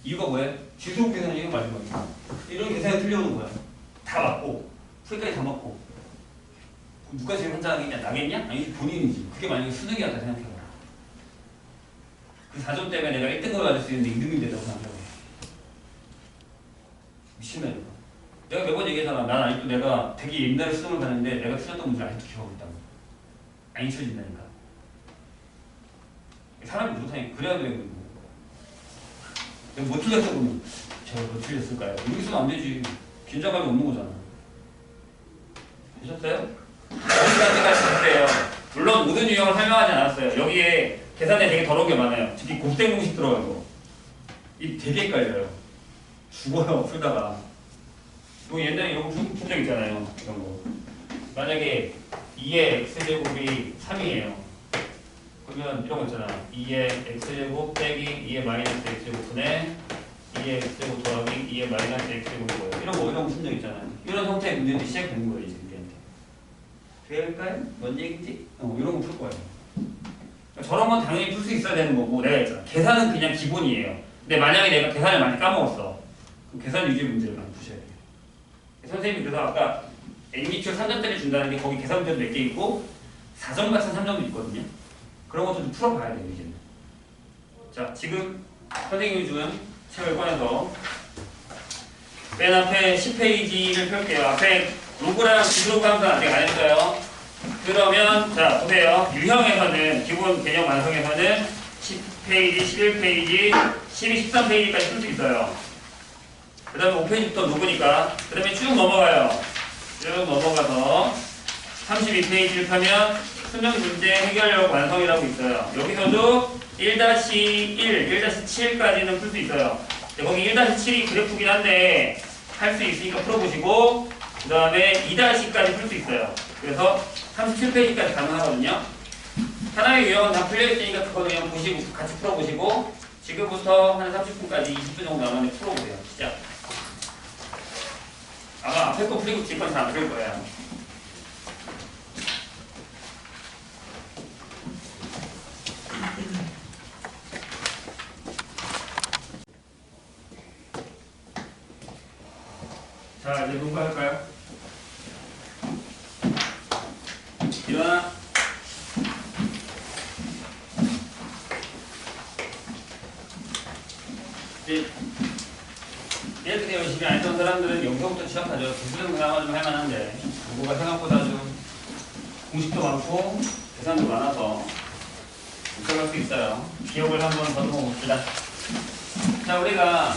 이유가 뭐예요? 지수 계산이 마지막에. 이런 계산이 틀려오는 거야. 다 맞고 풀까지 다 맞고. 누가 제일 환장하겠냐? 나겠냐? 아니 본인이지. 그게 만약에 수능이었다 생각해봐. 그 4점 때문에 내가 1등급을 받을 수 있는데 2등급이 된다고 생각해봐. 미친다 이거. 내가 몇 번 얘기했잖아. 난 아직도 내가 되게 옛날에 수능을 봤는데 내가 틀렸던 문제를 아직도 기억하고 있다고. 안 잊혀진다니까. 사람이 못하니까 그래야 되는 거고. 내가 뭐 틀렸어 그러면 제가 뭐 틀렸을까요? 이렇게 쓰면 안 되지. 긴장감이 없는 거잖아. 되셨어요? 여기까지가 진짜예요. 물론 모든 유형을 설명하지 않았어요. 여기에 계산에 되게 더러운 게 많아요. 특히 곱셈 공식 들어가고 이 되게 헷갈려요. 죽어요 풀다가. 뭐 옛날에 이런 거 푼 적 있잖아요. 이런 거. 만약에 2의 x제곱이 3이에요. 그러면 이런 거 있잖아. 2의 x제곱 빼기 2의 마이너스 x제곱분의 2의 x제곱 더하기 2의 마이너스 x제곱이 뭐예요? 이런 거 푼 적 있잖아요. 이런 형태의 문제들이 시작되는 거예요. 이제 우리한테. 될까요? 뭔 얘기지? 이런 거 풀 거예요. 저런 건 당연히 풀 수 있어야 되는 거고 내가 했잖아. 계산은 그냥 기본이에요. 근데 만약에 내가 계산을 많이 까먹었어. 그럼 계산 위주의 문제를 많이 푸셔야 돼요. 선생님이 그래서 아까 N기출 3점짜리 준다는 게 거기 계산 문제도 몇 개 있고 4점 같은 3점도 있거든요. 그런 것도 좀 풀어봐야 돼요. 이제는. 자, 지금 선생님이 준 책을 꺼내서 맨 앞에 10페이지를 펼게요. 앞에 로그랑 비로그 항상 아직 안 했어요. 그러면 자 보세요. 유형에서는 기본 개념 완성에서는 10페이지, 11페이지, 12, 13페이지까지 쓸 수 있어요. 그 다음에 5페이지부터 녹으니까 그 다음에 쭉 넘어가요. 쭉 넘어가서 32페이지를 펴면 수능 문제 해결력 완성이라고 있어요. 여기서도 1-1, 1-7까지는 풀 수 있어요. 거기 1-7이 그래프긴 한데 할 수 있으니까 풀어보시고 그 다음에 2-10까지 풀 수 있어요. 그래서 37페이지까지 가능하거든요. 하나의 유형은 다 풀려있으니까 그거는 그냥 보시고 같이 풀어보시고 지금부터 한 30분까지 20분 정도 남았는데 풀어보세요. 시작. 아마 앞에 거 풀리고 뒤에 건 잘 안 풀릴 거예요. 자, 이제 녹화할까요? 일어나. 이렇게 열심히 안 했던 사람들은 여기서부터 시작하죠. 기술은 그나마 좀 할만한데 공부가 생각보다 좀 공식도 많고 계산도 많아서 못 들어갈 수 있어요. 기억을 한번 더듬어 봅시다. 자, 우리가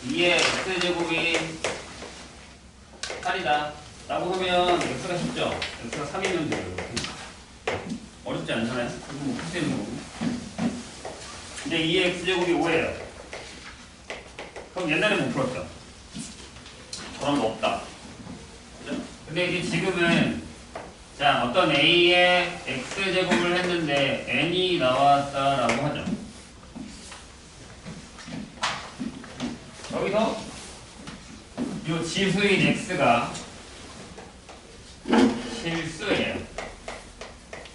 2의 x제곱이 8이다 라고 하면 x가 쉽죠? x가 3이면 돼요. 어렵지 않잖아요? 그거 뭐 풀 수 있는 거고. 이제 2의 x제곱이 5예요. 그럼 옛날에 못 풀었죠? 그런 거 없다. 그죠? 근데 이제 지금은 자, 어떤 a의 x제곱을 했는데 n이 나왔다라고 하죠. 여기서 이 지수인 x가 실수예요.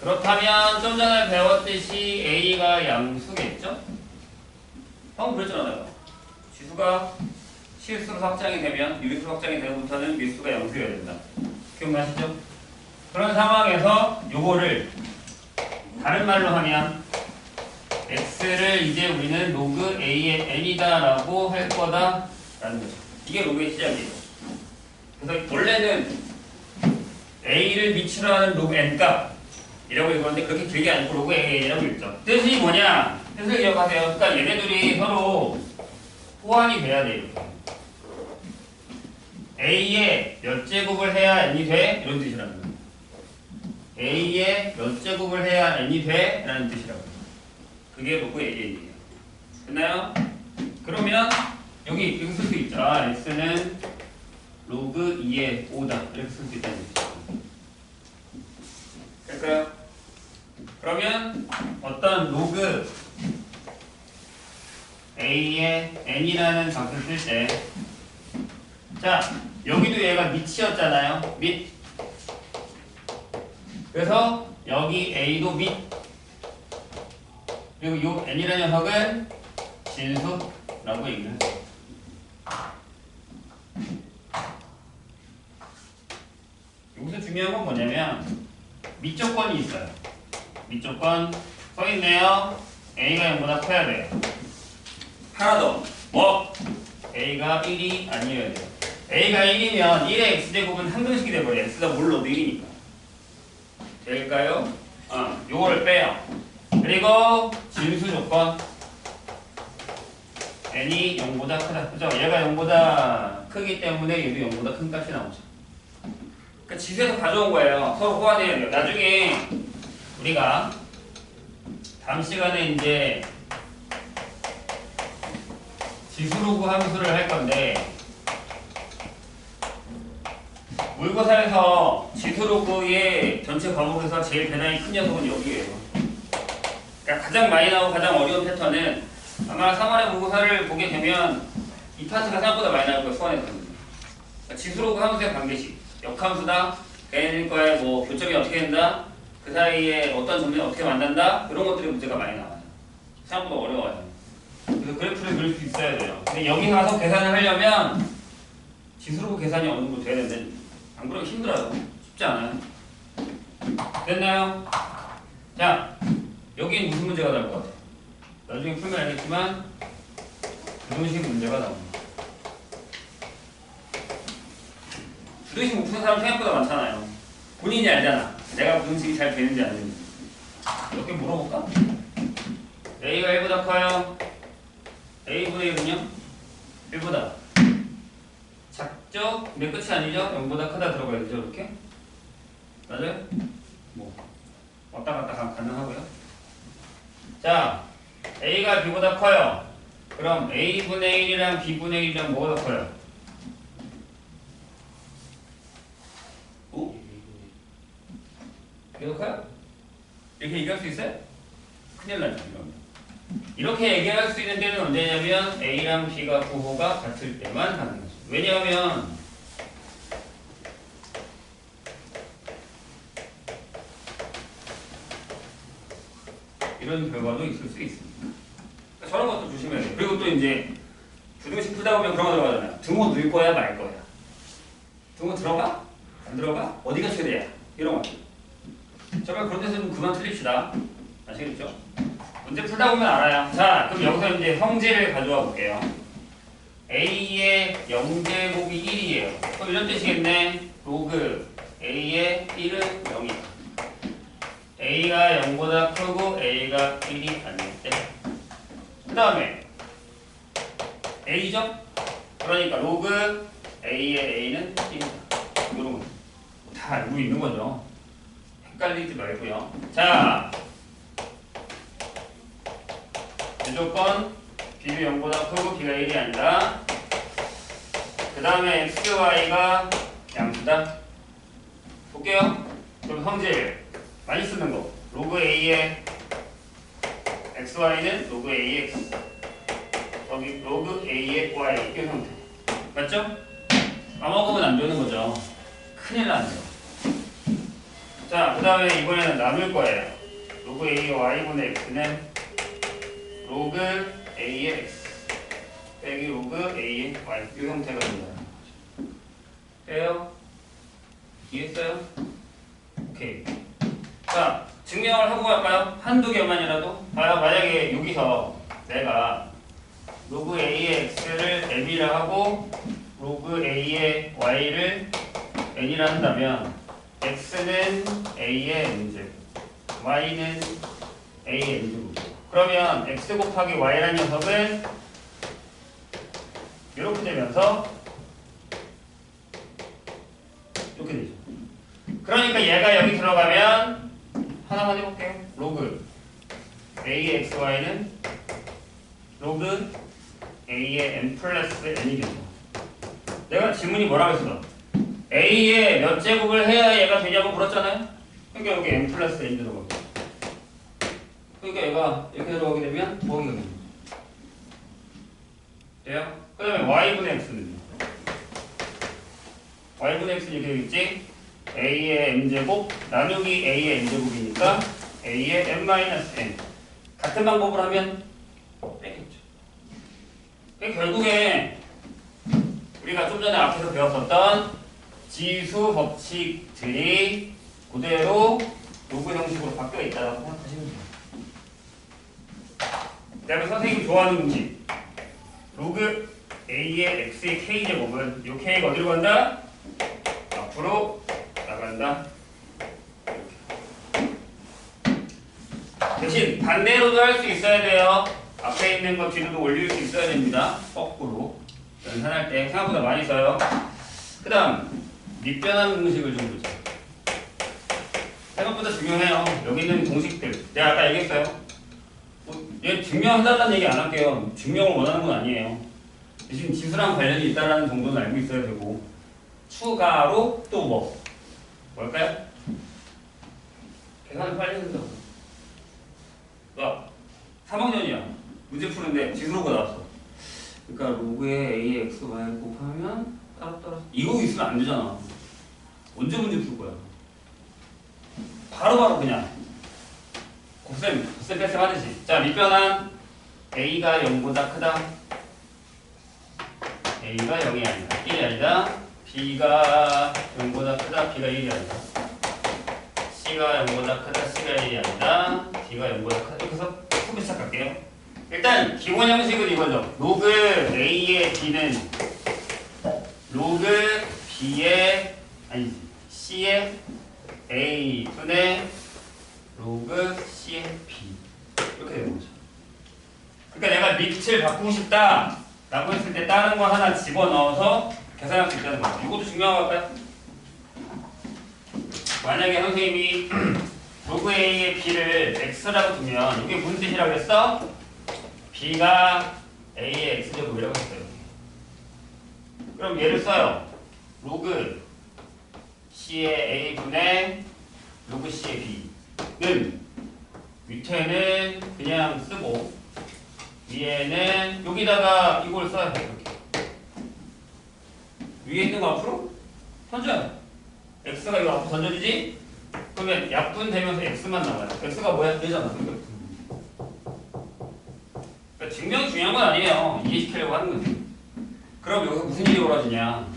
그렇다면 좀 전에 배웠듯이 a가 양수겠죠? 방금 그랬잖아요. 지수가 실수로 확장이 되면 유리수로 확장이 되면부터는 밀수가 양수여야 된다. 기억나시죠? 그런 상황에서 요거를 다른 말로 하면 x를 이제 우리는 로그 a의 n이다 라고 할 거다 라는 거죠. 이게 로그의 시작이에요. 그래서 원래는 a를 미치로 하는 로그 n 값 이라고 읽었는데 그렇게 길게 안 읽고 로그 a라고 읽죠. 뜻이 뭐냐? 뜻을 기억하세요. 그러니까 얘네들이 서로 호환이 돼야 돼요. a의 몇 제곱을 해야 n이 돼? 이런 뜻이라는 거예요. a의 몇 제곱을 해야 n이 돼? 라는 뜻이라고 해요. 그게 로그 a이에요. 됐나요? 그러면 여기 쓸 수 있죠. 아, x는 로그 2의 5다. 이렇게 쓸 수 있다는 뜻이죠. 될까요? 그러면 어떤 로그 a의 n이라는 값을 쓸 때 자, 여기도 얘가 밑이었잖아요. 밑. 그래서 여기 a도 밑. 그리고 이 n이라는 녀석은 진수라고 얘기를 해요. 여기서 중요한 건 뭐냐면 밑조건이 있어요. 밑조건 써있네요. a가 0보다 커야 돼요. 하나 더. 뭐? a가 1이 아니어야 돼요. a가 1이면 1의 x제곱은 항등식이 돼버려요. x가 뭘 넣어도 1이니까. 될까요? 요거를 빼요. 그리고 진수 조건 n이 0보다 크다. 그죠? 얘가 0보다 크기 때문에 얘도 0보다 큰 값이 나오죠. 그러니까 지수에서 가져온 거예요. 서로 호환해야 돼요. 나중에 우리가 다음 시간에 이제 지수로그 함수를 할 건데 모의고사에서 지수로그의 전체 과목에서 제일 배당이 큰 녀석은 여기에요. 그러니까 가장 많이 나오고 가장 어려운 패턴은 아마 3월에 모의고사를 보게 되면 이 파트가 생각보다 많이 나올 거예요. 수원에서는. 그러니까 지수로그 함수의 관계식, 역함수다, 걔네들 거에 뭐 교점이 어떻게 된다, 그 사이에 어떤 점이 어떻게 만난다, 그런 것들이 문제가 많이 나와요. 생각보다 어려워요. 그래서 그래프를 그릴 수 있어야 돼요. 근데 여기 가서 계산을 하려면 지수로그 계산이 어느 정도 돼야 되는데 안 그러면 힘들어요. 쉽지 않아요. 됐나요? 자, 여기 무슨 문제가 나올 것 같아요? 나중에 풀면 알겠지만 부등식 문제가 나옵니다. 부등식 못 푸는 사람 생각보다 많잖아요. 본인이 알잖아. 내가 분식이 잘 되는지 안 되는지. 몇 개 물어볼까? A가 1보다 커요. A분의 1은요? 1보다 작죠? 근데 끝이 아니죠? 0보다 크다 들어가야 되죠? 이렇게? 맞아요? 뭐 왔다 갔다 가능하고요. 자, A가 B보다 커요. 그럼 A분의 1이랑 B분의 1이랑 뭐가 더 커요? B가 더 커요? 이렇게 얘기할 수 있어요? 큰일 나죠. 이렇게 얘기할 수 있는 때는 언제냐면 A랑 B가 부호가 같을 때만 가능하죠. 왜냐하면 이런 결과도 있을 수 있습니다. 그러니까 저런 것도 조심해야 돼요. 그리고 또 이제 부등식 풀다 보면 그런 거 들어가잖아요. 등호 넣을 거야 말 거야. 등호 들어가? 안 들어가? 어디가 최대야? 이런 거. 제발 그런 데서 좀 그만 틀립시다. 아시겠죠? 문제 풀다 보면 알아요. 자, 그럼 여기서 이제 형제를 가져와 볼게요. A의 0제곱이 1이에요. 그럼 이런 뜻이겠네. 로그 A의 1은 0이다. A가 0보다 크고 A가 1이 아닐 때. 그 다음에 A죠? 그러니까 로그 A의 A는 1이다. 이런 거 다 알고 있는 거죠. 헷갈리지 말고요. 자, 무조건 B가 0보다 크고 B가 1이 아니다. 그 다음에 X, Y가 양수다. 볼게요. 그럼 성질 많이 쓰는 거. 로그 A의 X, Y는 로그 A의 X, 여기 로그 A의 Y 이 형태. 맞죠? 까먹으면 안 되는 거죠. 큰일 나죠. 자, 그 다음에 이번에는 나눌 거예요. 로그 A의 Y분의 X는 로그 A의 X 빼기 로그 A의 Y 이 형태가 된다. 돼요? 이해했어요? 오케이. 자, 증명을 하고 갈까요? 한두 개만이라도? 봐요. 만약에 여기서 내가 로그 A의 X를 M이라 하고 로그 A의 Y를 N이라 한다면 X는 A의 N제곱 Y는 A의 N제곱. 그러면 X 곱하기 Y라는 녀석은 이렇게 되면서 이렇게 되죠. 그러니까 얘가 여기 들어가면 하나만 해볼게요. 로그 A의 XY는 로그 A의 N 플러스 N이 되죠. 내가 지문이 뭐라고 했어? A의 몇 제곱을 해야 얘가 되냐고 물었잖아요. 그러니까 여기 N 플러스 N 들어가고. 그러니까 얘가 이렇게 들어가게 되면 더하기가 됩니다. 돼요? 그 다음에 Y분의 X는요? Y분의 X는 이렇게 되겠지? A의 N제곱 나누기 A의 N제곱이니까 A의 N-N 같은 방법을 하면 빼겠죠. 그러니까 결국에 우리가 좀 전에 앞에서 배웠었던 지수 법칙들이 그대로 로그 형식으로 바뀌어 있다고 생각하시면 돼요. 그다음에 선생님이 좋아하는 공식 로그 A의 X의 K제곱은 이 K가 어디로 간다? 앞으로 나간다. 대신 반대로도 할 수 있어야 돼요. 앞에 있는 거 뒤로도 올릴 수 있어야 됩니다. 거꾸로 연산할 때 생각보다 많이 써요. 그 다음 밑변환 공식을 좀 보자. 생각보다 중요해요. 여기 있는 공식들 내가 아까 얘기했어요. 얘 증명해달라는 얘기 안 할게요. 증명을 원하는 건 아니에요. 대신 지수랑 관련이 있다는 정도는 알고 있어야 되고 추가로 또 뭘까요? 계산을 빨리 한다고. 나 3학년이야. 문제 푸는데 지수로가 나왔어. 그러니까 로그에 A의 X, Y 곱하면 따로따로 이거 있으면 안 되잖아. 언제 문제 풀 거야? 바로바로 그냥 곱셈 뺄셈 하듯이. 자, 밑변환 A가 0보다 크다. A가 0이 아니다. 1이 아니다. B가 0보다 크다. B가 1이 아니다. C가 0보다 크다. C가 1이 아니다. D가 0보다 크다. 이렇게 해서 풀기 시작할게요. 일단 기본 형식은 이거죠. 로그 A의 B는 로그 B의 아니지 C의 A분의 로그 C의 B 이렇게 되는 거죠. 그러니까 내가 밑을 바꾸고 싶다 라고 했을 때 다른 거 하나 집어넣어서 계산할 수 있다는 거죠. 이것도 중요한 거 할까요? 만약에 선생님이 로그 A의 B를 X라고 두면 이게 무슨 뜻이라고 했어? B가 A의 X제곱이라고 했어요. 그럼 얘를 써요. 로그 C의 A분의 로그 C의 B는 밑에는 그냥 쓰고 위에는 여기다가 이걸 써야 돼요. 이렇게. 위에 있는 거 앞으로 던져요. X가 이거 앞으로 던져지지? 그러면 약분되면서 X만 나와요. X가 뭐야? 얘잖아. 그러니까 증명이 중요한 건 아니에요. 이해시키려고 하는 거지. 그럼 여기서 무슨 일이 벌어지냐?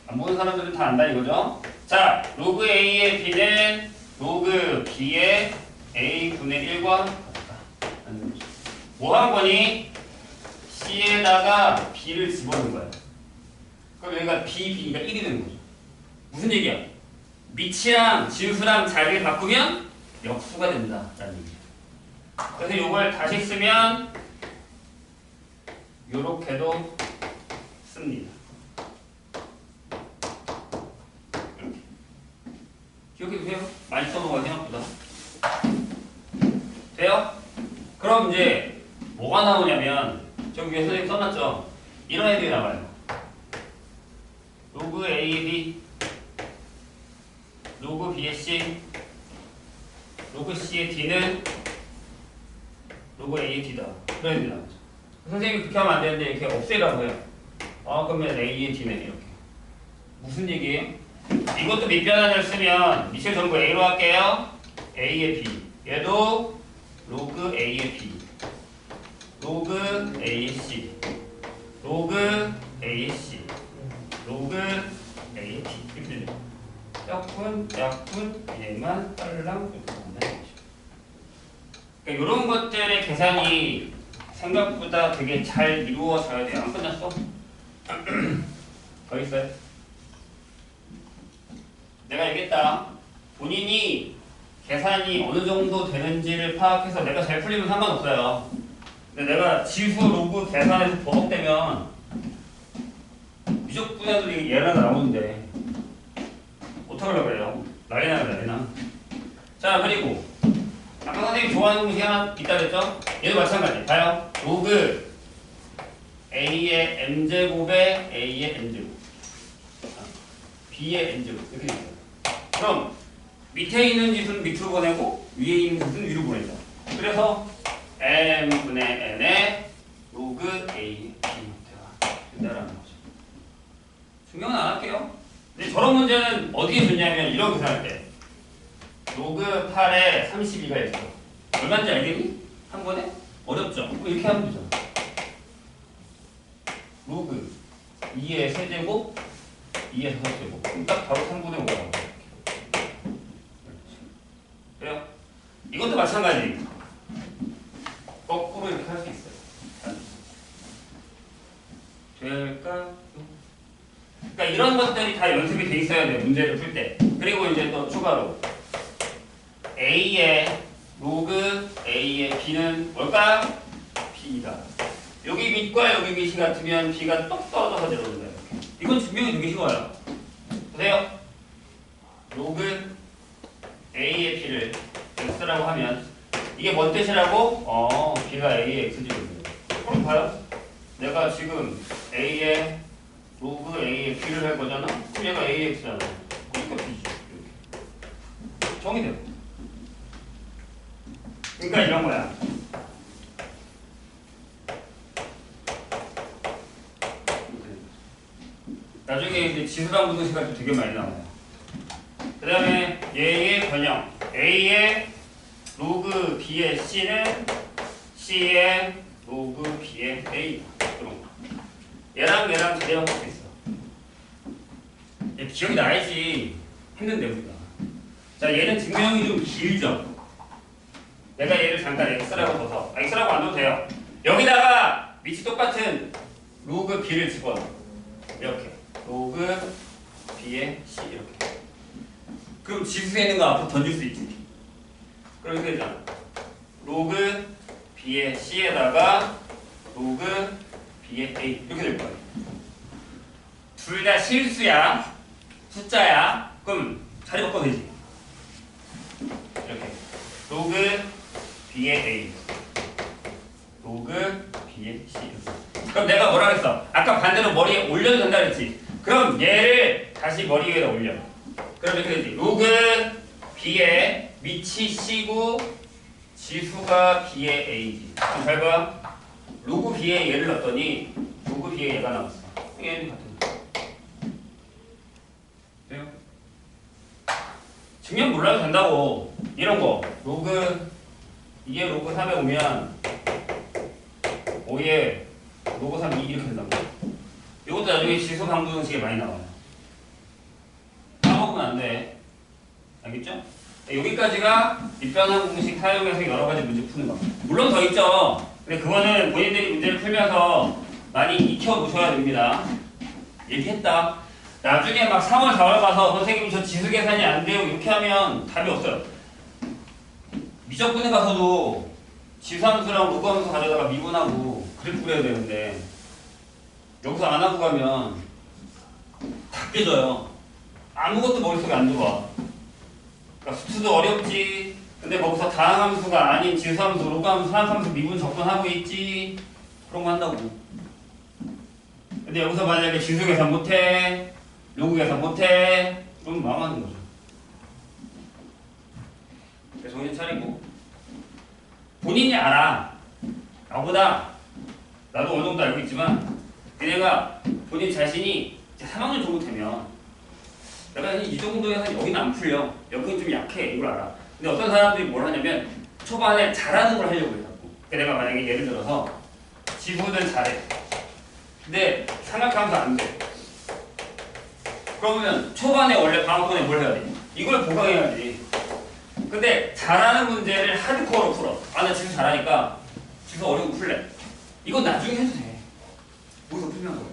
안 보는 사람들은 다 안다 이거죠? 자, 로그 A의 B는 로그 B의 A분의 1과 같다. 뭐 하는 거니? C에다가 B를 집어넣는 거야. 그럼 여기가 B, B가 1이 되는 거죠. 무슨 얘기야? 밑이랑 진수랑 자리를 바꾸면 역수가 된다. 라는 얘기야. 그래서 이걸 다시 쓰면 요렇게도 씁니다. 이렇게. 기억해두세요. 많이 써놓아요, 생각보다. 돼요? 그럼 이제 뭐가 나오냐면 저기 위에 선생님 써놨죠? 이런 애들이 나와요. 로그 A의 B, 로그 B의 C, 로그 C의 D는 로그 A의 D다. 그런 애들이 나오죠. 선생님이 그렇게 하면 안 되는데 이렇게 없애라고 해요. 그러면 A의 D는 이렇게. 무슨 얘기예요? 이것도 밑변환을 쓰면 밑을 전부 A로 할게요. A의 B. 얘도 로그 A의 B. 로그 A의 C. 로그 A의 C. 로그 A의 D. 이렇게 돼요. 약분, 얘만 딸랑 이렇게 나온다는 거죠. 그러니까 이런 것들의 계산이 생각보다 되게 잘 이루어져야 돼요. 안 끝났어? 더 있어요? 내가 얘기했다. 본인이 계산이 어느 정도 되는지를 파악해서 내가 잘 풀리면 상관없어요. 근데 내가 지수 로그 계산에서 버벅대면 미적분야도 얘가 나오는데 어떡하려고 그래요? 난리나. 자, 그리고 아까 선생님 좋아하는 공식 하나 있다 그랬죠? 얘도 마찬가지. 봐요. 로그 A의 M제곱에 A의 N제곱, B의 N제곱 이렇게 돼요. 그럼 밑에 있는 짓은 밑으로 보내고 위에 있는 짓은 위로 보내죠. 그래서 M분의 N의 로그 A, B가 된다라는 거죠. 중요는 안 할게요. 근데 저런 문제는 어디에 좋냐면 이런 계산할 때 로그 8에 32가 있어. 얼마인지 알겠니? 한 번에? 어렵죠? 이렇게 하면 되잖아. 로그 2의 세제곱 2의 6제곱 그럼 딱 바로 3분의 5가 나와요. 그래요? 이것도 마찬가지. 거꾸로 이렇게 할 수 있어요. 될까요? 그러니까 이런 것들이 다 연습이 돼 있어야 돼요. 문제를 풀 때. 그리고 이제 또 추가로 A의 로그 A의 B는 뭘까? B다. 여기 밑과 여기 밑이 같으면 B가 똑 떨어져서 내려오는 거예요. 이건 증명이 되게 쉬워요. 보세요. 로그 A의 B를 X라고 하면 이게 뭔 뜻이라고? B가 A의 X제곱이에요. 그럼 봐요. 내가 지금 A의 로그 A의 B를 할 거잖아? 그럼 얘가 A의 X잖아. 그러니까 B지. 이렇게. 정의돼요. 그러니까 이런 거야. 나중에 이제 지수랑 분동식할 때 되게 많이 나와요. 그 다음에 얘의 변형. A의 로그 B의 C는 C의 로그 B의 A. 그런 거. 얘랑 자리만 바뀌어 있어. 얘 기억이 나야지. 했는데 우리가. 자, 얘는 증명이 좀 길죠? 내가 얘를 잠깐 X라고 둬서 X라고 안 둬도 돼요. 여기다가 밑이 똑같은 로그 B를 집어넣어. 이렇게 로그 B의 C 이렇게. 그럼 지수에 있는 거 앞으로 던질 수 있지. 그럼 이렇게 되잖아. 로그 b의 c에다가 로그 b의 a 이렇게 될 거야. 둘 다 실수야. 숫자야. 그럼 자리 바꿔도 되지. 이렇게 로그 b의 a 로그 b의 c. 그럼 내가 뭐라 그랬어? 아까 반대로 머리에 올려도 된다 그랬지. 그럼 얘를 다시 머리 위에다 올려. 그럼 이렇게 되지. 로그 b의 밑이 c고 지수가 b의 a지. 그럼 잘 봐. 로그 b의 얘를 넣었더니 로그 b의 얘가 나왔어. 얘는 같은 거. 돼요? 증명 몰라도 된다고. 이런 거. 로그 이게 로그 3에 오면 5에 로그 3이 이렇게 된다고. 이것도 나중에 지수 방정식에 많이 나와요. 까먹으면 안 돼. 알겠죠? 여기까지가 밑변환 공식 사용해서 여러 가지 문제 푸는 거. 물론 더 있죠. 근데 그거는 본인들이 문제를 풀면서 많이 익혀 놓으셔야 됩니다. 얘기했다. 나중에 막 3월, 4월 가서 선생님 저 지수 계산이 안 돼요. 이렇게 하면 답이 없어요. 미적분에 가서도 지수함수랑 로그함수 가져다가 미분하고 그래프 그려야 되는데 여기서 안 하고 가면 다 깨져요. 아무것도 머릿속에 안 들어와. 그러니까 수투도 어렵지. 근데 거기서 다항함수가 아닌 지수함수, 로그함수, 산함수 미분 접근하고 있지. 그런 거 한다고. 근데 여기서 만약에 지수 계산 못해, 로그 계산 못해, 그럼 망하는 거죠. 그래서 정신 차리고 본인이 알아. 나보다 나도 어느 정도 알고 있지만 얘네가 본인 자신이 이제 3학년 정도 되면 내가 이 정도에서 여기는 안 풀려. 여기는 좀 약해. 이걸 알아. 근데 어떤 사람들이 뭘 하냐면 초반에 잘하는 걸 하려고 해요. 그러니까 내가 만약에 예를 들어서 지수는 잘해. 근데 삼각함수 안 돼. 그러면 초반에 원래 방학번에 뭘 해야 돼? 이걸 보강해야지. 근데 잘하는 문제를 하드코어로 풀어. 아, 나 지수 잘하니까 지수 어려운 거 풀래. 이건 나중에 해도 돼. 거기서 풀면 거야.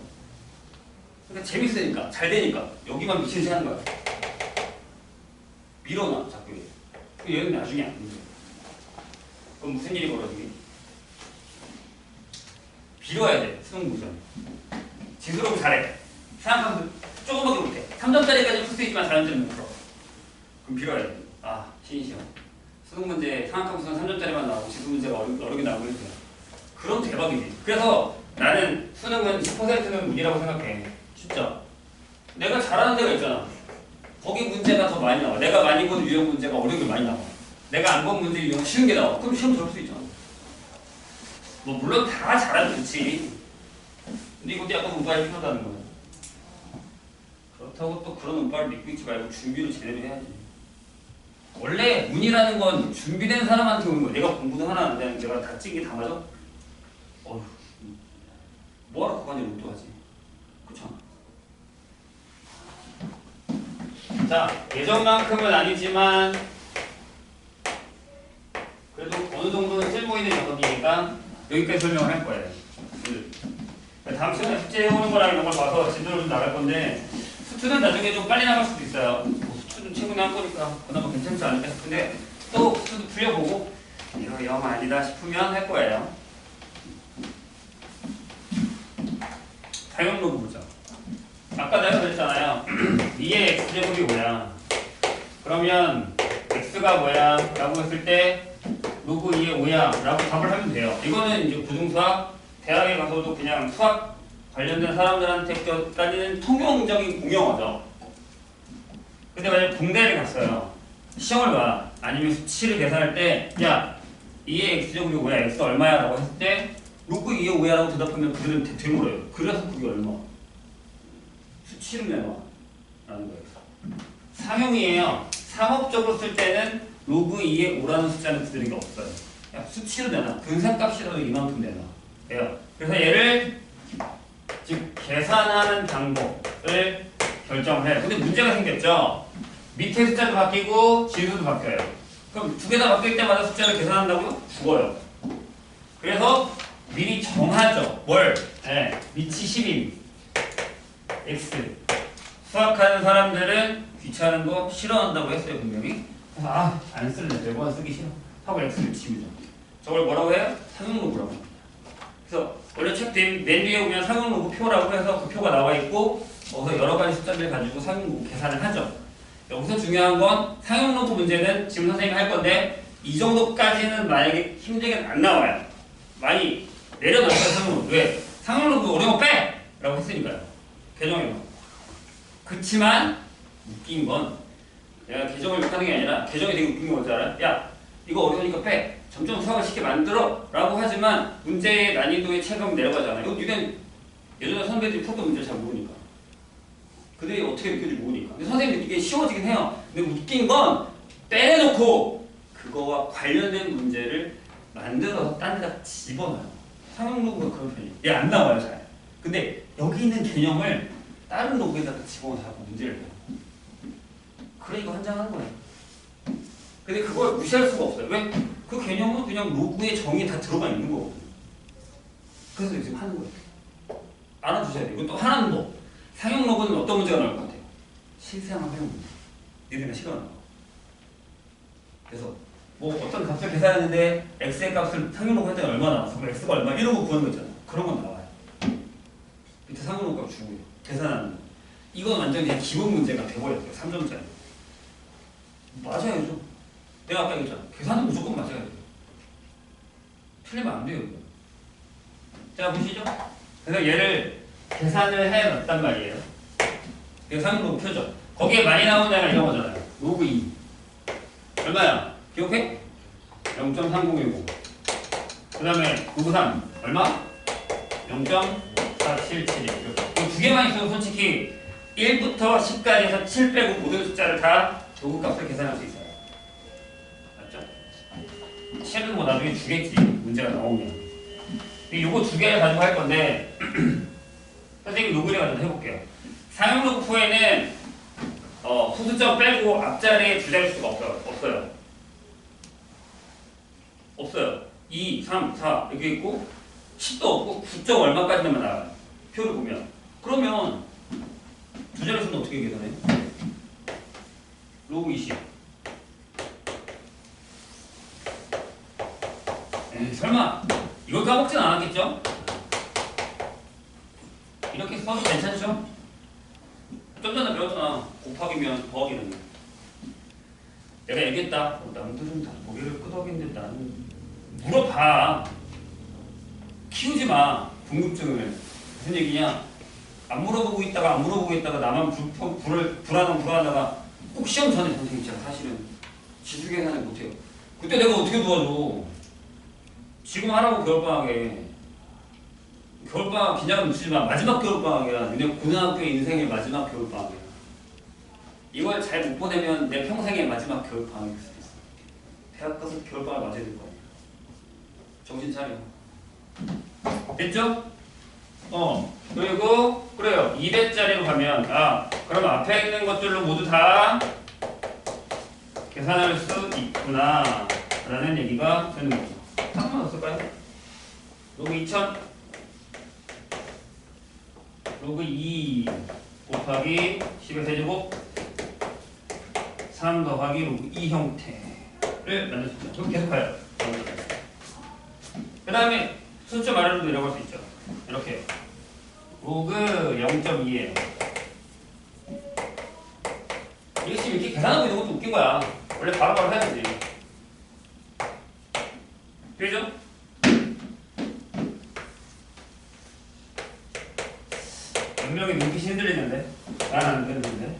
그러니까 재밌으니까, 잘 되니까 여기만 미친 듯이 하는 거야. 밀어놔, 자꾸. 얘는 나중에 안 돼. 그럼 무슨 일이 벌어지니? 빌어야 돼, 수능 문제는. 지수로 잘해. 생각하면 조금밖에 못해. 3점짜리까지 풀 수 있지만 4점짜리 못 풀어. 그럼 빌어야 돼. 아, 신이시여. 수능 문제 생각하면서 3점짜리만 나오고 지수 문제가 어렵게 나오고 있어요. 그럼 대박이지. 그래서 나는 수능은 10%는 운이라고 생각해. 진짜. 내가 잘하는 데가 있잖아. 거기 문제가 더 많이 나와. 내가 많이 본 유형 문제가 어려운 게 많이 나와. 내가 안 본 문제 유형 쉬운 게 나와. 그럼 시험 잘 볼 수 있잖아. 뭐 물론 다 잘하면 좋지. 근데 이것도 약간 운빨이 필요하다는 거야. 그렇다고 또 그런 운빨을 믿고 있지 말고 준비를 제대로 해야지. 원래 운이라는 건 준비된 사람한테 오는 거야. 내가 공부도 하나 안 되는 내가 다 찍기 다 맞아? 어휴, 뭐하러 그거까지 로또하지? 그쵸? 자, 예전만큼은 아니지만 그래도 어느 정도는 쓸모있는 녀석이니까 여기까지 설명을 할 거예요. 다음 시간에 숙제 해오는 거랑 이런 걸 봐서 진도를 좀 나갈 건데 수투는 나중에 좀 빨리 나갈 수도 있어요. 뭐 수투는 최근에 한 거니까 그나마 괜찮지 않을까 싶은데 또 수투도 풀려보고 이거 영 아니다 싶으면 할 거예요. 사용 로그 보자. 아까 내가 그랬잖아요. 2의 x제곱이 뭐야? 그러면 x가 뭐야? 라고 했을 때 로그 2의 5야 라고 답을 하면 돼요. 이거는 이제 고등수학 대학에 가서도 그냥 수학 관련된 사람들한테까지는 통용적인 공용어죠. 근데 만약에 공대를 갔어요. 시험을 봐. 아니면 수치를 계산할 때 야 2의 x제곱이 5야 x가 얼마야? 라고 했을 때 로그 2의 5야 라고 대답하면 그들은 되물어요. 그래서 그게 얼마? 수치를 내놔 라는 거예요. 상용이에요. 상업적으로 쓸 때는 로그 2의 5라는 숫자는 그들에게 없어요. 야, 수치로 내놔. 근셈값이라도 이만큼 내놔. 그래서 얘를 즉 계산하는 방법을 결정을 해요. 근데 문제가 생겼죠. 밑에 숫자도 바뀌고 지수도 바뀌어요. 그럼 두 개 다 바뀔 때마다 숫자를 계산한다고요? 죽어요. 그래서 미리 정하죠. 뭘? 네, 밑이 10인 x. 수학하는 사람들은 귀찮은 거 싫어한다고 했어요 분명히. 그래서 안 쓸래. 매번 쓰기 싫어. 하고 X를 지우죠. 저걸 뭐라고 해요? 상용로그라고 합니다. 그래서 원래 책 맨 뒤에 보면 상용로그 표라고 해서 그 표가 나와 있고 거기서 여러 가지 숫자를 가지고 상용로그 계산을 하죠. 여기서 중요한 건 상용로그 문제는 지금 선생님이 할 건데 이 정도까지는 만약에 힘들게 안 나와요. 많이 내려놨어요 상용로그. 왜? 상용로그 어려운 거 빼! 라고 했으니까요. 개정해요. 그치만 웃긴 건 내가 개정을 하는 게 아니라 개정이 되게 웃긴 건 뭔지 알아요? 야 이거 어려우니까 빼! 점점 수학을 쉽게 만들어! 라고 하지만 문제의 난이도의 체감 내려가잖아요. 이거 니네 예전에 선배들이 풀던 문제를 잘 모르니까 그들이 어떻게 느껴질지 모르니까. 근데 선생님이 이게 쉬워지긴 해요. 근데 웃긴 건 빼놓고 그거와 관련된 문제를 만들어서 딴 데다 집어넣어요. 상용로그가 그런 편이에요. 얘 안 나와요 잘. 근데 여기 있는 개념을 다른 로그에다가 집어넣어서 문제를 해요. 그러니까 환장하는 거예요. 근데 그걸 무시할 수가 없어요. 왜? 그 개념은 그냥 로그의 정의에 다 들어가 있는 거거든요. 그래서 지금 하는 거예요. 알아두셔야 돼요. 이것도 하나는 뭐 상용 로그는 어떤 문제가 나올 것 같아요? 실생활 활용 문제. 얘네가 싫어하는 거. 그래서 뭐 어떤 값을 계산했는데 x의 값을 상용 로그 할 때는 얼마 나왔어? 그럼 x가 얼마? 이런 거 구하는 거 있잖아. 그런 건 나와요. 밑에 상용 로그 값 주고요. 계산하는 거. 이건 완전 그냥 기본 문제가 돼버렸어요. 3점짜리. 맞아야죠. 내가 아까 얘기했잖아. 계산은 무조건 맞아야 돼요. 틀리면 안 돼요. 자 보시죠. 그래서 얘를 계산을 해놨단 말이에요. 이거 상용 로그 표죠. 거기에 많이 나오는 애가 이런 거잖아요. 로그 2. 얼마야? 기억해? 0.3010. 그 다음에 로그 3. 얼마? 0.4771. 이 두 개만 있어도 솔직히 1부터 10까지 해서 7 빼고 모든 숫자를 다 로그 값을 계산할 수 있어요. 맞죠? 7은 뭐 나중에 주겠지. 문제가 나오면. 이거 두 개를 가지고 할 건데 선생님 로그를 가지고 해볼게요. 상용 로그 표에는 소수점 빼고 앞자리에 주자릿수가 없어요. 없어요. 2, 3, 4 이렇게 있고 10도 없고 9점 얼마까지만 나와요. 표를 보면. 그러면 주자릿수는 어떻게 계산해요? 로그 20. 에이, 설마 이걸 까먹진 않았겠죠? 이렇게 써도 괜찮죠? 좀 전에 배웠잖아. 곱하기면 더하기는. 내가 얘기했다. 남들은 다 고개를 끄덕이는데 나는 물어봐. 키우지 마. 궁금증을. 무슨 얘기냐? 안 물어보고 있다가 나만 불안하다가 꼭 시험 전에 선생님 제가 사실은 지수 계산을 못해요. 그때 내가 어떻게 도와줘? 지금 하라고 겨울방학에. 겨울방학 긴장을 늦추지 마. 마지막 겨울방학이야. 너네 고등학교 인생의 마지막 겨울방학이야. 이걸 잘 못 보내면 내 평생의 마지막 겨울방학일 수도 있어. 대학 가서 겨울방학 맞아야 될 거 아니야. 정신 차려. 됐죠? 그리고 그래요. 200짜리로 가면 그럼 앞에 있는 것들로 모두 다 계산할 수 있구나 라는 얘기가 되는 거죠. 한번 넣었을까요? 로그 2000 로그 2 곱하기 10의 세제곱 3 더하기 로그 2 형태를 만들 수 있죠. 그럼 계속 가요. 그 다음에 수점 아래로 내려갈 수 있죠. 이렇게 로그 0.2예요. 이게 지금 이렇게 계산하고 있는 것도 웃긴 거야. 원래 바로바로 해야지. 되죠? 몇 명이 눈빛이 흔들리는데? 난 안 흔들리는데?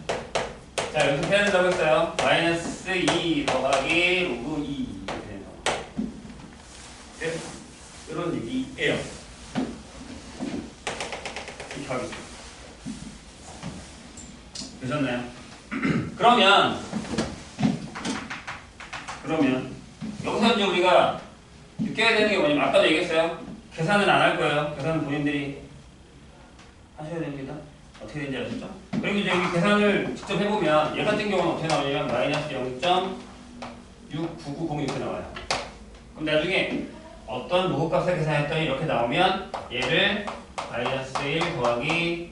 자, 여기서 해야 된다고 했어요. 마이너스 2 더하기 로그 2 이렇게 되는 네? 이런 얘기예요. 이렇게 하겠습니다. 되셨나요? 그러면 여기서 이제 우리가 느껴야 되는 게 뭐냐면 아까도 얘기했어요. 계산은 안 할 거예요. 계산은 본인들이 하셔야 됩니다. 어떻게 되는지 아시죠? 그리고 이제 여기 계산을 직접 해보면 얘 같은 경우는 어떻게 나오냐면 마이너스 0.6990 이렇게 나와요. 그럼 나중에 어떤 로그 값을 계산했더니 이렇게 나오면 얘를 마이너스 1 더하기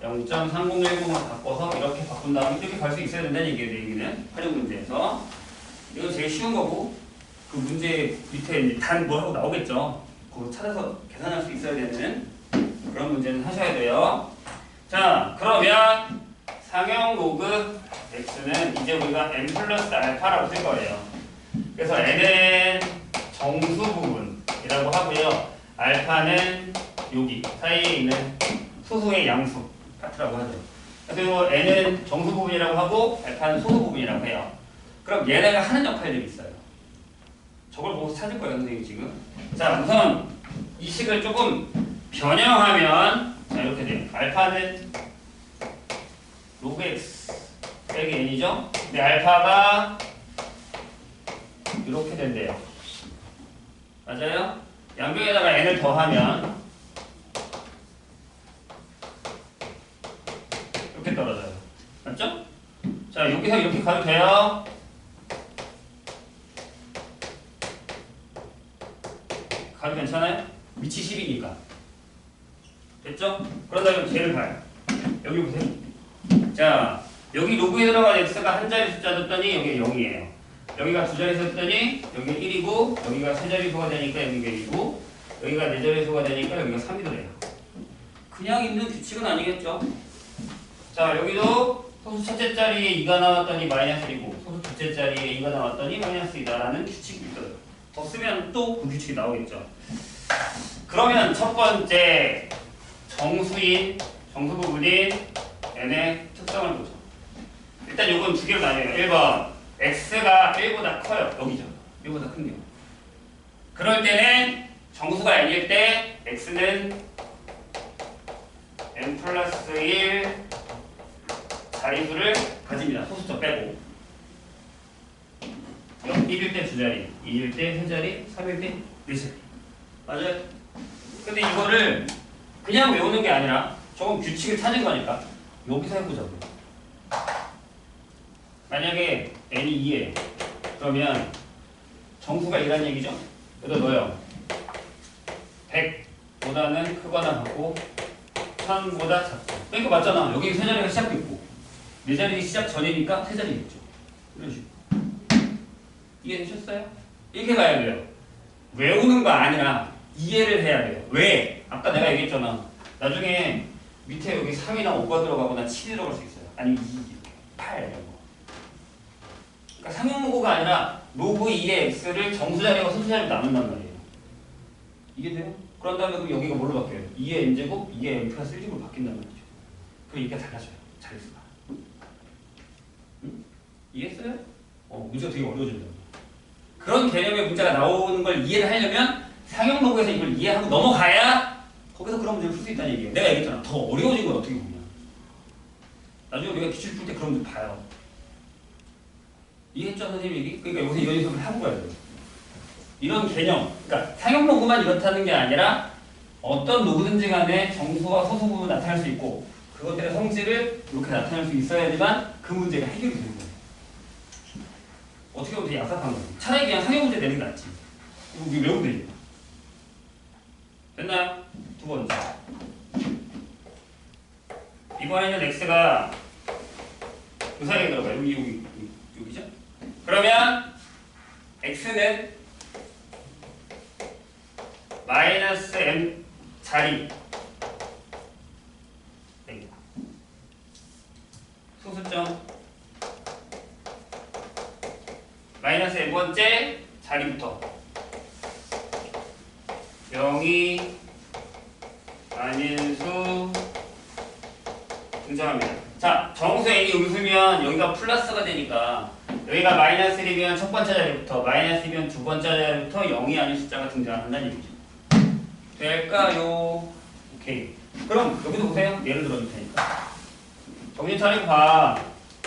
0.3010을 바꿔서 이렇게 바꾼 다음에 이렇게 갈 수 있어야 된다는 얘기는 활용 문제에서. 이건 제일 쉬운 거고 그 문제 밑에 이제 단 뭐 하고 나오겠죠. 그거 찾아서 계산할 수 있어야 되는 그런 문제는 하셔야 돼요. 자, 그러면 상형 로그 x는 이제 우리가 n 플러스 알파라고 쓸 거예요. 그래서 n은 정수 부분이라고 하고요. 알파는 여기 사이에 있는 소수의 양수 파트라고 하죠. 그리고 n은 정수 부분이라고 하고 알파는 소수 부분이라고 해요. 그럼 얘네가 하는 역할들이 있어요. 저걸 보고 찾을 거예요, 선생님 지금. 자, 우선 이 식을 조금 변형하면 자 이렇게 돼요. 알파는 로그 x 빼기 n이죠. 근데 알파가 이렇게 된대요. 맞아요? 양변에다가 n을 더하면 이렇게 떨어져요. 맞죠? 자, 여기서 이렇게 가도 돼요. 가도 괜찮아요? 위치 10이니까. 됐죠? 그런 다음에 쟤를 봐요. 여기 보세요. 자, 여기 로그에 들어간 x가 한 자리 숫자 줬더니 여기 0이에요. 여기가 두 자리 줬더니 여기가 1이고 여기가 세 자리 수가 되니까 여기가 1이고 여기가 네 자리 수가 되니까 여기가 3이 돼요. 그냥 있는 규칙은 아니겠죠? 자, 여기도 소수 첫째 자리에 2가 나왔더니 마이너스 1이고 소수 둘째 자리에 2가 나왔더니 마이너스 2다라는 규칙이 있어요. 더 쓰면 또 그 규칙이 나오겠죠. 그러면 첫 번째 정수인, 정수 부분인 n의 특성을 보죠. 일단 요건 두 개로 나뉘어요. 1번 x가 1보다 커요. 여기죠. 1보다 큰 게. 그럴 때는 정수가 n일 때 x는 n 플러스 1 자리수를 가집니다. 소수점 빼고 1일 때 두 자리, 2일 때 세 자리, 3일 때 네 자리. 맞아요? 근데 이거를 그냥 외우는 게 아니라 조금 규칙을 찾은 거니까 여기서 해보자고요. 만약에 n이 2예요. 그러면 정수가 2라는 얘기죠? 여기다 넣어요. 100보다는 크거나 같고 1000보다 작고. 그러니까 맞잖아. 여기 세 자리가 시작됐고 네 자리 시작 전이니까 세 자리겠죠. 이런 식으로. 이해되셨어요? 이렇게 가야 돼요. 외우는 거 아니라 이해를 해야 돼요. 왜? 아까 내가 얘기했잖아. 나중에 밑에 여기 3이나 5가 들어가거나 7이 들어갈 수 있어요. 아니면 2, 8 이런 거. 그러니까 상용 로그가 아니라 로그 2의 x를 정수자리와 소수자리로 나눈단 말이에요. 이해돼요? 그런 다음에 그럼 여기가 뭘로 바뀌어요? 2의 n제곱, 2의 n 플러스 1제곱으로 바뀐단 말이죠. 그럼 이게 달라져요. 자릿수가. 응? 이해했어요? 문제가 되게 어려워진다. 그런 개념의 문제가 나오는 걸 이해를 하려면 상용 로그에서 이걸 이해하고 넘어가야 거기서 그런 문제를 풀 수 있다는 얘기예요. 내가 얘기했잖아. 더 어려워진 건 어떻게 보면. 나중에 우리가 기출 풀 때 그런 문제 봐요. 이해했죠, 선생님 얘기? 그러니까 여기서 이런 연습을 하고 가야 돼요. 이런 개념. 그러니까 상용 로그만 이렇다는 게 아니라 어떤 로그든지 간에 정수와 소수 부분 나타날 수 있고 그것들의 성질을 이렇게 나타낼 수 있어야지만 그 문제가 해결이 되는 거예요. 어떻게 보면 되게 약삭한 거예요. 차라리 그냥 상용 문제 내는 게 낫지. 이거 우리 외우면 되죠. 됐나요? 두 번째. 이번에는 x가 그 사이에 들어가요. 여기죠? 그러면 x는 마이너스 m 자리 소수점 마이너스 n번째 자리부터 0이 아닌 수 등장합니다. 자, 정수 n이 음수면 여기가 플러스가 되니까 여기가 마이너스 1이면 첫 번째 자리부터 마이너스 2면 두 번째 자리부터 0이 아닌 숫자가 등장한다는 얘기죠. 될까요? 오케이. 그럼 여기도 보세요. 예를 들어줄 테니까. 정신 차리고 봐.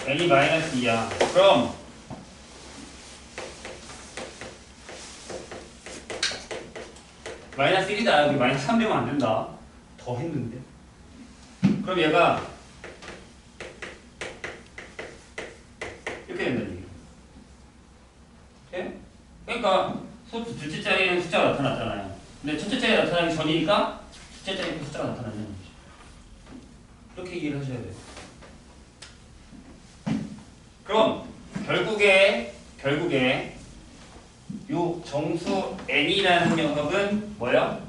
n이 마이너스 2야. 그럼 마이너스 1이다. 여기 마이너스 3 되면 안 된다. 더 했는데. 그럼 얘가 이렇게 된다는 얘기예요. 오케이? 그러니까 둘째 자리에는 숫자가 나타났잖아요. 근데 첫째 자리에 나타나기 전이니까 둘째 자리에 숫자가 나타나는 거죠. 이렇게 이해를 하셔야 돼요. 그럼 결국에 요 정수 n이라는 녀석은 뭐야?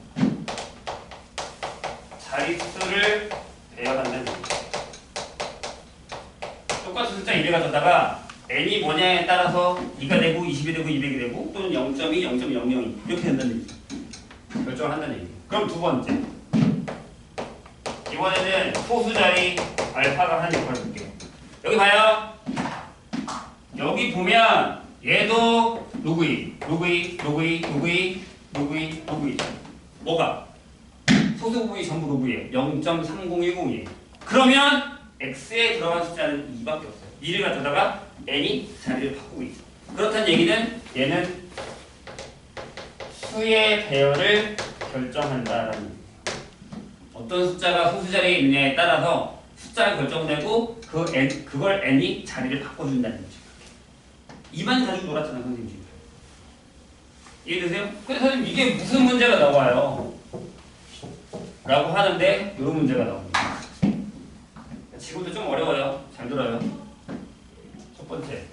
자릿수를 배열한다는 얘기죠. 똑같은 숫자 2를 가져다가 n이 뭐냐에 따라서 2가 되고 20이 되고 200이 되고 또는 0.2, 0.002 이렇게 된다는 얘기죠. 결정을 한다는 얘기예요. 그럼 두 번째, 이번에는 소수 자리 알파가 하는 역할을 볼게요. 여기 봐요. 여기 보면 얘도 로그2 뭐가? 소수 부분이 전부 로그예요. 0.3010이에요. 그러면 x에 들어간 숫자는 2밖에 없어요. 2를 가져다가 n이 자리를 바꾸고 있어. 그렇다는 얘기는 얘는 수의 배열을 결정한다라는 얘기예요. 어떤 숫자가 소수 자리에 있느냐에 따라서 숫자가 결정되고 그걸 n이 자리를 바꿔준다는 거죠. 이만 가지고 놀았잖아 선생님 지금. 이해되세요? 근데 선생님 이게 무슨 문제가 나와요? 라고 하는데 이런 문제가 나옵니다. 지금도 좀 어려워요. 잘 들어요. 첫 번째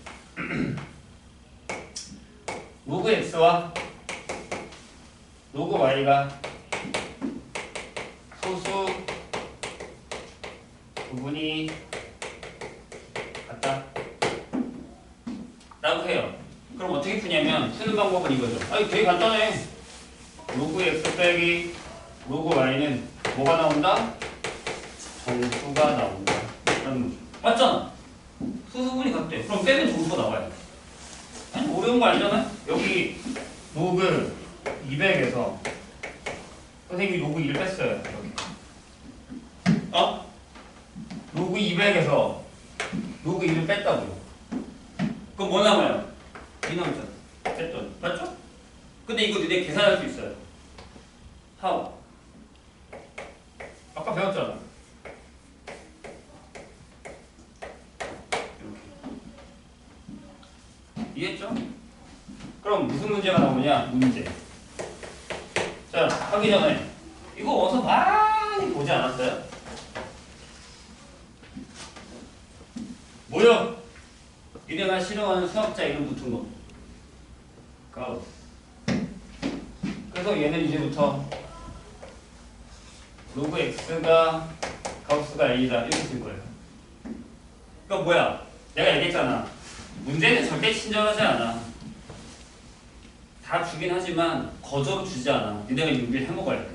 로그 x와 로그 y가 소수 부분이 같다 라고 해요. 그럼 어떻게 푸냐면 푸는 방법은 이거죠. 아니 되게 간단해. 로그 x 빼기 로그 y는 뭐가 나온다? 정수가 나온다 라는 거죠. 맞잖아. 소수분이 같대. 그럼 빼면 정수가 나와요. 아니 어려운 거 아니잖아요. 여기 로그 200에서 선생님이 로그 1을 뺐어요. 여기. 로그 200에서 로그 1을 뺐다고요. 그럼 뭐 남아요? 2 남았잖아. 뺐더니. 맞죠? 근데 이거 니네 계산할 수 있어요. How? 아까 배웠잖아. 이렇게. 이해했죠? 그럼 무슨 문제가 나오냐? 문제. 자, 하기 전에 이거 어서 많이 보지 않았어요? 뭐요? 니네가 싫어하는 수학자 이름 붙은 거. 가우스. 그래서 얘는 이제부터 로그 x가 가우스가 a다 이렇게 쓸 거예요. 그러니까 뭐야? 내가 얘기했잖아. 문제는 절대 친절하지 않아. 다 주긴 하지만 거저로 주지 않아. 니네가 준비를 해먹어야 돼.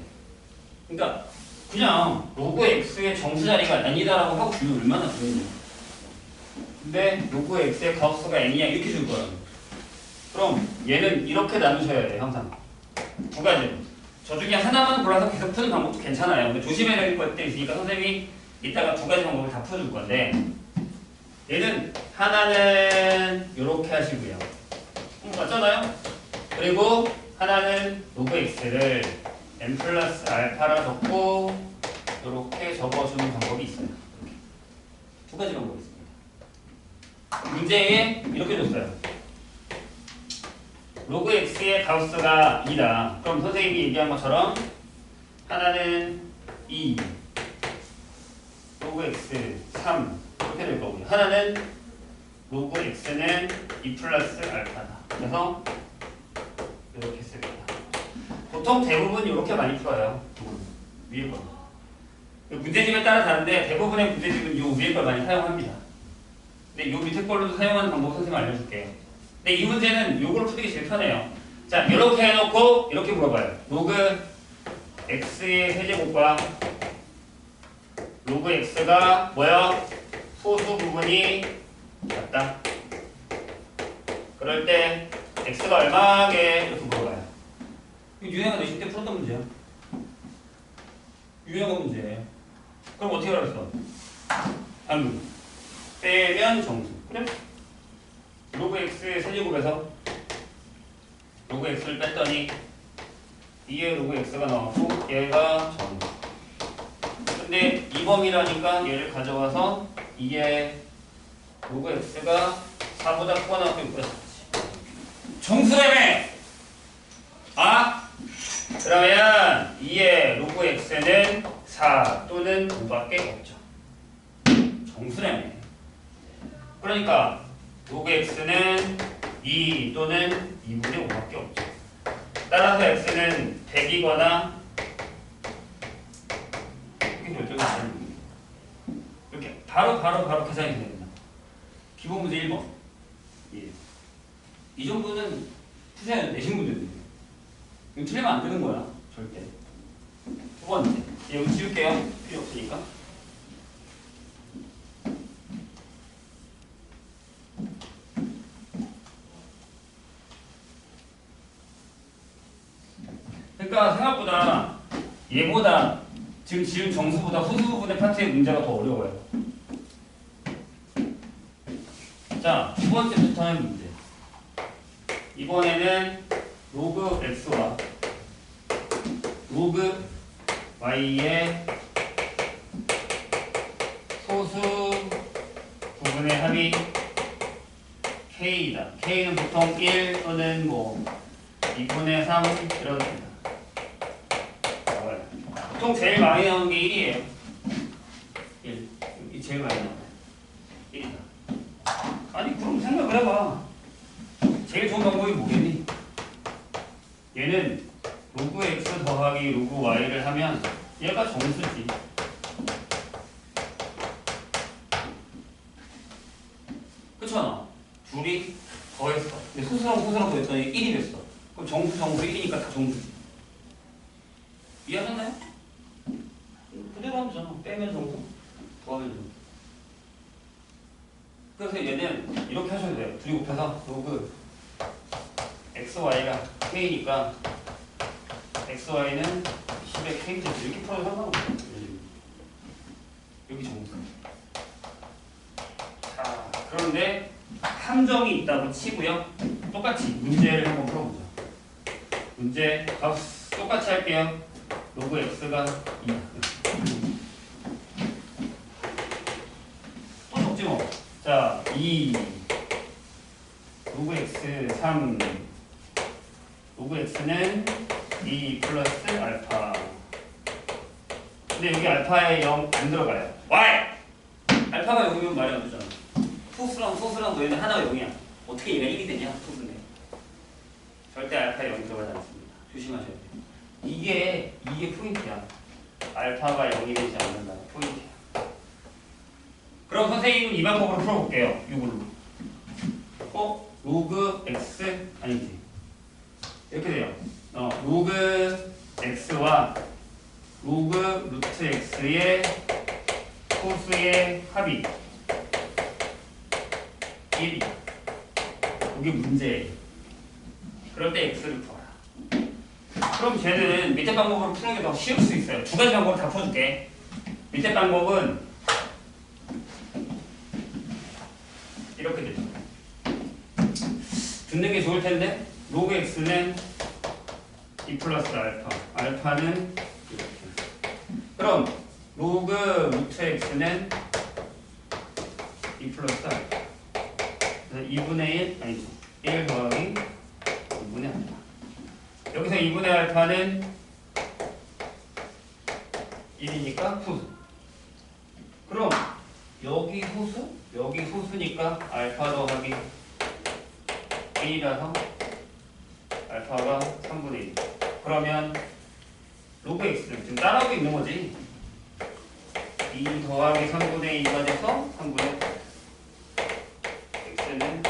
그러니까 그냥 로그 x의 정수 자리가 n이다라고 하고 주면 얼마나 좋은지. 근데 로그 x의 가우스가 n이야 이렇게 줄 거야. 그럼 얘는 이렇게 나누셔야 돼 항상. 두 가지로. 저 중에 하나만 골라서 계속 푸는 방법도 괜찮아요. 근데 조심해야 될 것들이 있으니까 선생님이 이따가 두 가지 방법을 다 풀어줄 건데 얘는 하나는 이렇게 하시고요. 맞잖아요? 그리고 하나는 로그 x를 n 플러스 알파라 적고 이렇게 적어주는 방법이 있어요. 이렇게. 두 가지 방법이 있습니다. 문제에 이렇게 줬어요. 로그 x의 가우스가 2다. 그럼 선생님이 얘기한 것처럼 하나는 2, 로그 x 3 이렇게 될 거고요. 하나는 로그 x는 2 플러스 알파다. 그래서 이렇게 쓸 거다. 보통 대부분 이렇게 많이 풀어요. 위에 거. 문제집에 따라 다른데 대부분의 문제집은 이 위에 걸 많이 사용합니다. 근데 이 밑에 걸로도 사용하는 방법 선생님 알려줄게요. 근데 이 문제는 요걸 푸는 게 제일 편해요. 자, 이렇게 해놓고 이렇게 물어봐요. 로그 x의 세제곱과 로그 x가 뭐야? 소수 부분이 같다. 그럴 때 x가 얼마게? 이렇게 물어봐요. 이거 유행어 내신 때 풀었던 문제야. 유행어 문제. 그럼 어떻게 알았어? 방금 빼면 정수. 그래? 로그 x의 세제곱에서 로그 x를 뺐더니 2의 로그 x가 나왔고 얘가 정수. 근데 2범위라니까 얘를 가져와서 2의 로그 x가 4보다 크거나 같고 6보다 작지. 정수라며! 그러면 2의 로그 x는 4 또는 5밖에 없죠. 정수라며. 그러니까 로그 x는 2 또는 2분의 5밖에 없죠. 따라서 x는 100이거나 이렇게 결정이 안 되는 겁니다. 이렇게 바로 계산이 됩니다. 기본 문제 1번. 예. 이 정도는 푸셔야 내신 분들이에요. 이거 틀리면 안 되는 거야. 절대. 두 번째. 여기 지울게요. 필요 없으니까. 그러니까 생각보다 얘보다 지금 지은 정수보다 후수 부분의 파트의 문제가 더 어려워요. 자, 두 번째부터 하는 문제. 이번에는 로그 x와 로그 y의 소수 부분의 합이 k이다. k는 보통 1 또는 뭐 2분의 3 이런 겁니다. 보통 제일 많이 나오는 게 1이에요. 1. 이 제일 많이 나와요. 1이다. 아니 그럼 생각을 해봐. 제일 좋은 방법이 뭐겠니? 얘는 로그 x 더하기 로그 y를 하면 얘가 정수지. 그렇잖아. 둘이 더했어. 근데 소수랑 소수랑 더했더니 1이 됐어. 그럼 정수 1이니까 다 정수지. 이해하셨나요? 그대로 하면 되잖아. 빼면 정수, 더하면 정수. 그래서 얘는 이렇게 하셔도 돼요. 둘이 곱해서 로그 xy가 k니까 xy는 10의 k제곱 이렇게 풀어도 상관없어요. 여기 정수. 자, 그런데 함정이 있다고 치고요. 똑같이 문제를 한번 풀어보죠. 문제 똑같이 할게요. 로그 x가 2. 또 적지 뭐. 자, 2 로그 x 3 로그 x는 2 플러스 알파. 근데 여기 알파에 0 안 들어가요. y! 알파가 0이면 말이 안 되잖아. 소수랑 너희는 하나가 0이야. 어떻게 얘가 1이 되냐? 소수인데. 절대 알파에 0이 들어가지 않습니다. 조심하셔야 돼요. 이게 포인트야. 알파가 0이 되지 않는다는 포인트야. 그럼 선생님은 이 방법으로 풀어볼게요. 이걸로. 로그 x 아니지. 이렇게 돼요. 로그 x와 로그 루트 x의 소수의 합이 1이. 이게 문제예요. 그럴 때 x를 구하라. 그럼 쟤는 밑에 방법으로 푸는 게 더 쉬울 수 있어요. 두 가지 방법을 다 풀어줄게. 밑에 방법은 이렇게 되죠. 듣는 게 좋을 텐데 로그 x는 2 플러스 알파, 알파는 이렇게. 그럼 로그 루트 x는 2 플러스 알파. 그래서 2분의 1 아니죠. 1 더하기 2분의 알파. 여기서 2분의 알파는 1이니까 소수. 그럼 여기 소수, 여기 소수니까 알파 더하기 1이라서 알파가 3분의 1. 그러면 로그 x는 지금 따라하고 있는 거지. 2 더하기 3분의 2가 돼서 3분의 8. x는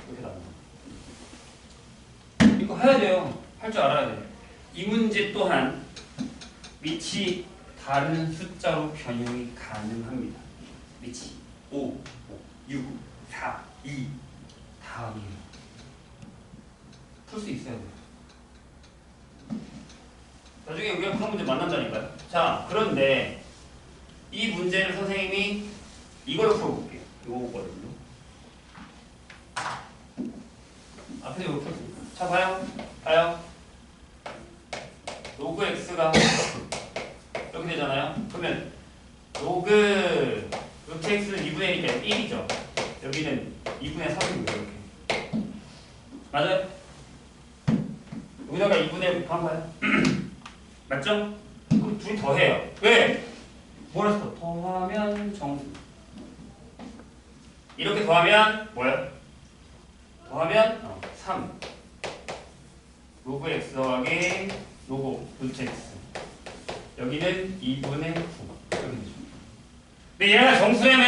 이렇게 나옵니다. 이거 해야 돼요. 할 줄 알아야 돼. 이 문제 또한 밑이 다른 숫자로 변형이 가능합니다. 밑이 5, 6, 4, 2 다음이에요. 풀 수 있어야 돼요. 나중에 우리가 그런 문제 만난다니까요. 자, 그런데 이 문제를 선생님이 이걸로 풀어볼게요. 요거거든요. 앞에 이거 풀었습니다. 자, 봐요. 로그 x가 이렇게 되잖아요. 그러면 로그 루트 x는 2분의 1이니까 1이죠. 여기는 2분의 3이고 이렇게. 맞아요? 여기다가 2분의 1 곱한 거예요. 맞죠? 그럼 둘이 더해요. 왜? 뭐랬어? 더하면 정수. 이렇게 더하면 뭐야? 더하면 3. 로그 x 더하기 로그 루트 x. 여기는 2분의 9. 근데 얘가 정수라며.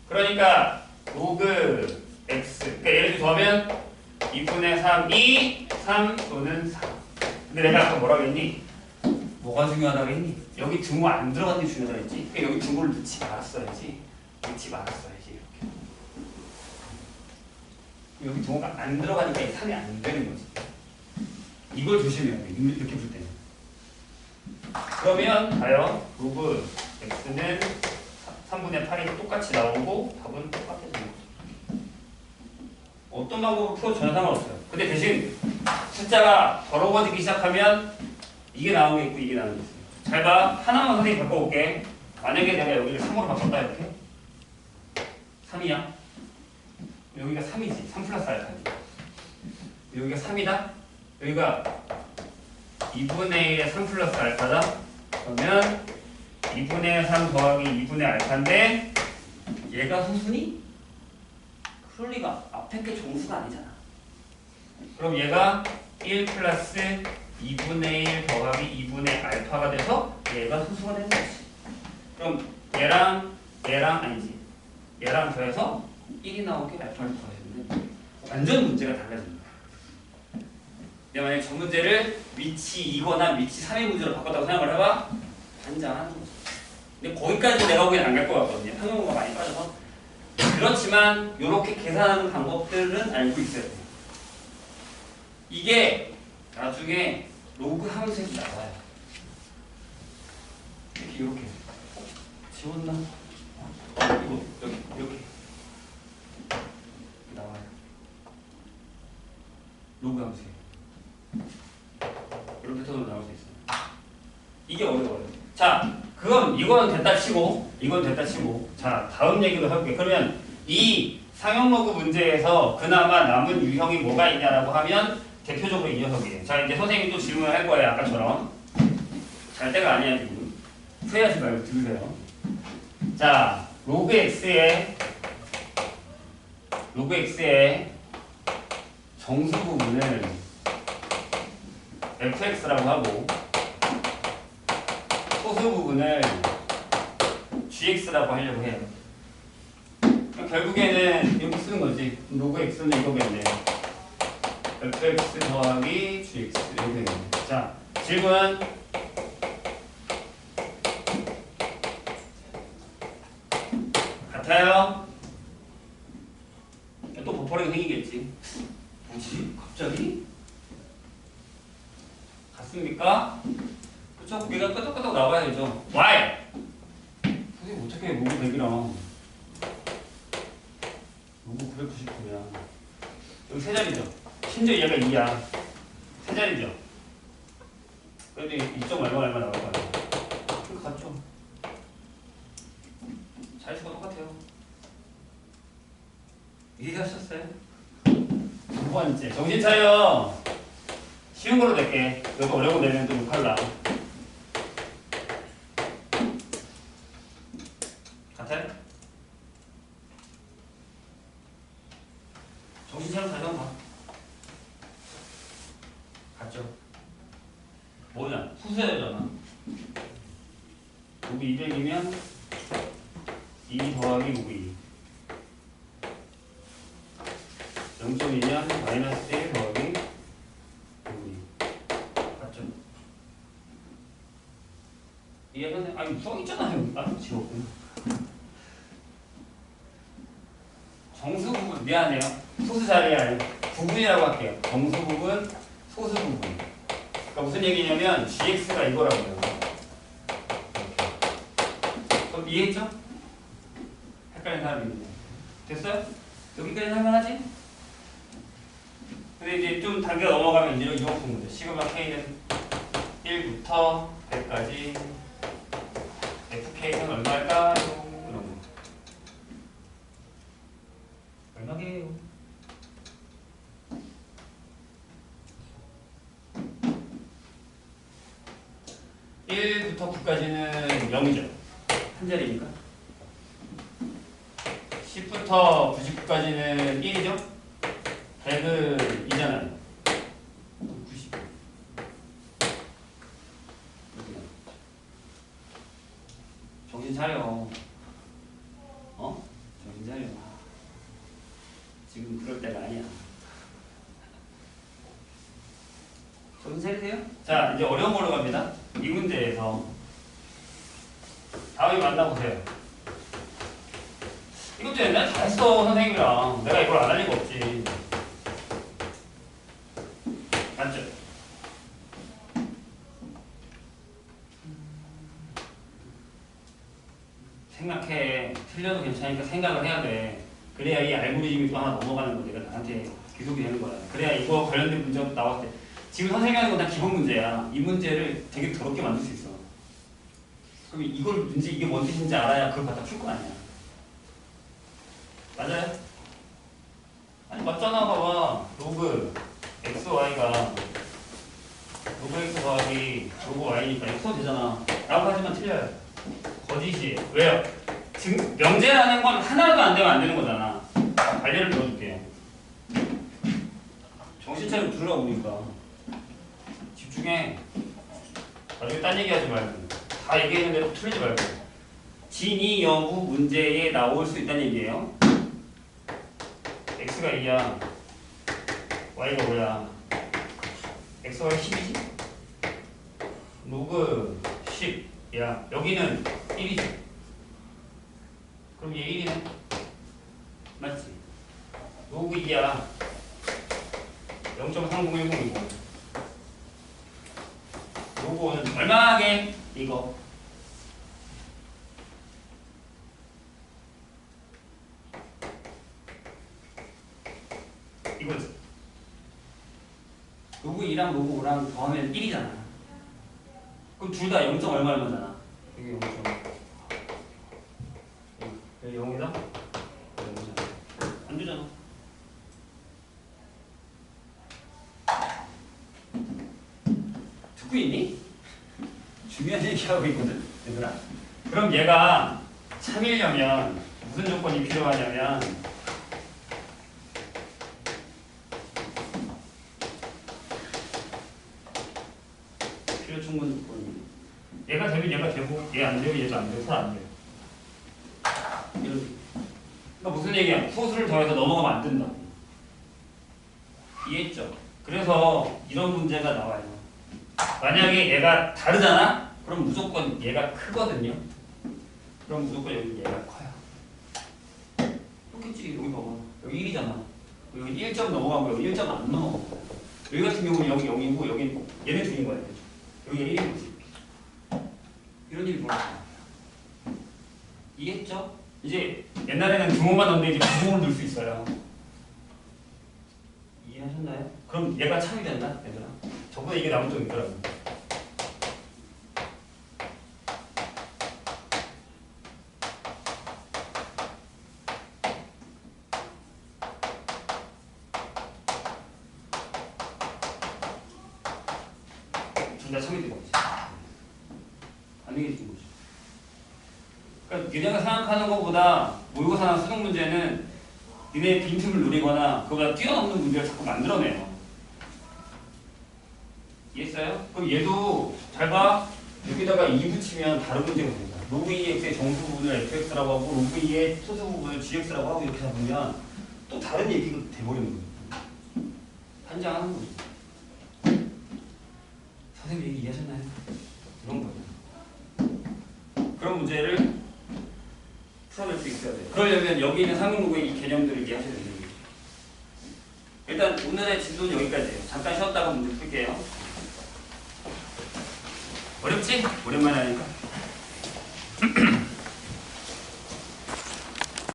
그러니까 로그 x. 그러니까 얘를 더하면 2분의 3이 3 또는 4. 근데 내가 아까 뭐라고 했니? 뭐가 중요하다고 했니? 여기 등호 안 들어가는 게 중요하다고 했지? 그러니까 여기 등호를 넣지 말았어야지. 넣지 말았어야지. 이렇게. 여기 등호가 안 들어가니까 이 3이 안 되는 거지. 이걸 조심해야 돼. 이렇게 풀 때는. 그러면 가요. 로그 x는 3분의 8이 똑같이 나오고 답은 똑같아지는 거죠. 어떤 방법으로 풀어도 전혀 상관없어요. 근데 대신 숫자가 더러워지기 시작하면 이게 나오는 게 있고 이게 나오는 게 있어요. 잘 봐. 하나만 선생님이 바꿔볼게. 만약에 내가 여기를 3으로 바꿨다 이렇게. 3이야. 여기가 3이지. 3 플러스 알파지. 여기가 3이다. 여기가 2분의 1의 3 플러스 알파다. 그러면 2분의 3 더하기 2분의 알파인데 얘가 소수니? 그럴 리가. 앞에 게 정수가 아니잖아. 그럼 얘가 1 플러스 2분의 1 더하기 2분의 알파가 돼서 얘가 소수가 되는 거지. 그럼 얘랑 아니지. 얘랑 더해서 1이 나오게 알파를 더해주면 완전 문제가 달라집니다. 내가 만약에 저 문제를 위치 2거나 위치 3의 문제로 바꿨다고 생각을 해봐. 반장하는 거지. 근데 거기까지 내가 보기엔 안 갈 것 같거든요. 평형호가 많이 빠져서. 그렇지만 이렇게 계산하는 방법들은 알고 있어야 돼요. 이게 나중에 로그 함수에서 나와요. 이렇게 지웠나? 이거 여기 이렇게 나와요. 로그 함수에 이런 패턴으로 나올 수 있어요. 이게 어려워요. 자, 이건 됐다 치고, 이건 됐다 치고. 자, 다음 얘기로 해볼게요. 그러면 이 상형 로그 문제에서 그나마 남은 유형이 뭐가 있냐라고 하면 대표적으로 이 녀석이에요. 자, 이제 선생님이 또 질문을 할 거예요. 아까처럼. 잘 때가 아니야, 지금. 후회하지 말고 들으세요. 자, 로그 x의 정수 부분을 fx라고 하고 소수 부분을 gx라고 하려고 해요. 결국에는 이렇게 쓰는 거지. 로그 x는 이거겠네. fx 더하기 gx 이렇게 되겠네. 자, 질문. 같아요? 또 버퍼링 생기겠지. 뭐지? 갑자기? 같습니까? 그쵸? 얘가 끄덕끄덕 나와야 되죠. Why? 선생님 어떻게 로그 100이랑 로그 999야. 여기 세 자리죠. 심지어 얘가 2야. 세 자리죠. 그래도 2점 얼마 나올 거 아니야. 그거 같죠? 자리수가 똑같아요. 이해하셨어요? 두 번째. 정신 차려. 쉬운 걸로 낼게. 이거 어려운 거 내면 좀 욕할라. 같아요? 정신 차려 다시 한번 봐. 같죠? 뭐냐? 수세잖아. 여기 200이면 2 더하기 5이 0.2면 마이너스 1 더하기 5이 맞죠? 얘는 아니 써 있잖아요. 아 지웠구나. 정수 부분 미안해요. 소수 자리에 아니고 부분이라고 할게요. 정수 부분, 소수 부분. 그러니까 무슨 얘기냐면 gx가 이거라고요. 그럼 이해했죠? 헷갈리는 사람이 있네. 됐어요? 여기까지는 할만하지? 근데 이제 좀 단계가 넘어가면 이제 이런 부분들. 시그마 K는 1부터 100까지 FK는 얼마일까요? 이런 거. 얼마게요? (1부터 9까지는 0이죠. 한 자리니까. 10부터 99까지는 1이죠? 100은 2잖아요. 90. 정신 차려. 어? 정신 차려. 지금 그럴 때가 아니야. 정신 차리세요? 자, 이제 어려운 걸로 갑니다. 이 문제에서 다음에 만나보세요. 이것도 옛날에 다 했어, 선생님이랑. 내가 이걸 안 할 리가 없지. 맞죠? 생각해. 틀려도 괜찮으니까 생각을 해야 돼. 그래야 이 알고리즘이 또 하나 넘어가는 거 내가 나한테 기록이 되는 거야. 그래야 이거 관련된 문제가 나왔을 때 지금 선생님이 하는 건 다 기본 문제야. 이 문제를 되게 더럽게 만들 수 있어. 그럼 이걸 문제 이게 뭔 뜻인지 알아야 그걸 갖다 풀 거 아니야. 맞아요? 아니 맞잖아. 봐봐. 로그 xy가 로그 x 더하기 로그 y니까 x가 되잖아. 라고 하지만 틀려요. 거짓이에요. 왜요? 명제라는 건 하나라도 안 되면 안 되는 거잖아. 관례를 들어줄게요. 정신 차리고 들으라고 보니까. 집중해. 나중에 딴 얘기하지 말고. 다 얘기했는 대로 틀리지 말고. 진위 여부 문제에 나올 수 있다는 얘기예요. x가 2야. y가 5야. x가 10이지? 로그 10. 야, 여기는 1이지. 그럼 얘 1이네. 맞지? 로그 2야. 0.3010이고. 로그는 얼마 하게? 이거. 이거지. 로그 2랑 로그 5랑 더하면 1이잖아. 그럼 둘 다 0. 얼마잖아. 여기 0. 여기 0이다? 0이잖아. 안 되잖아. 듣고 있니? 중요한 얘기하고 있거든, 얘들아. 그럼 얘가 참이려면 무슨 조건이 필요하냐면 필요 충분 조건이 얘가 되면 얘가 되고 얘 안 되면 얘도 안 되고 설 안 돼요. 이런. 그러니까 무슨 얘기야? 소수를 더해서 넘어가면 안 된다. 이해했죠? 그래서 이런 문제가 나와요. 만약에 얘가 다르잖아? 그럼 무조건 얘가 크거든요. 그럼 무조건 여기 얘가 커요. 똑같지? 여기 봐봐. 여기 1이잖아. 여기 1점 넘어가고 여기 1점 안 넘어가. 여기 같은 경우는 여기 0이고 여기 얘네 둘인 거야. 여기가 1인 거지. 이런 일이 벌어져요. 이해했죠? 이제 옛날에는 등호만 넣는데 이제 부등호를 넣을 수 있어요. 이해하셨나요? 그럼 얘가 참이 된다, 얘들아. 저보다 이게 나온 적 있더라고. 둘 다 참이 된 거지. 안 되게 된 거지. 그러니까 니네가 생각하는 것보다 모의고사나 수능 문제는 니네 빈틈을 노리거나 그거보다 뛰어넘는 문제를 자꾸 만들어내요. 이해했어요? 그럼 얘도 잘 봐. 여기다가 2 붙이면 다른 문제가 됩니다. 로그 2x의 정수 부분을 fx라고 하고 로그 2의 소수 부분을 gx라고 하고 이렇게 보면 또 다른 얘기가 돼버리는 거예요. 한장하는 거죠. 선생님 얘기 이해하셨나요? 이런 거예요. 그런 문제를 풀어낼 수 있어야 돼요. 그러려면 여기 있는 상용로그의 이 개념들을 이해하셔야 되는 거예요. 일단 오늘의 진도는 여기까지예요. 잠깐 쉬었다가 문제 풀게요. 어렵지? 오랜만에 하니까.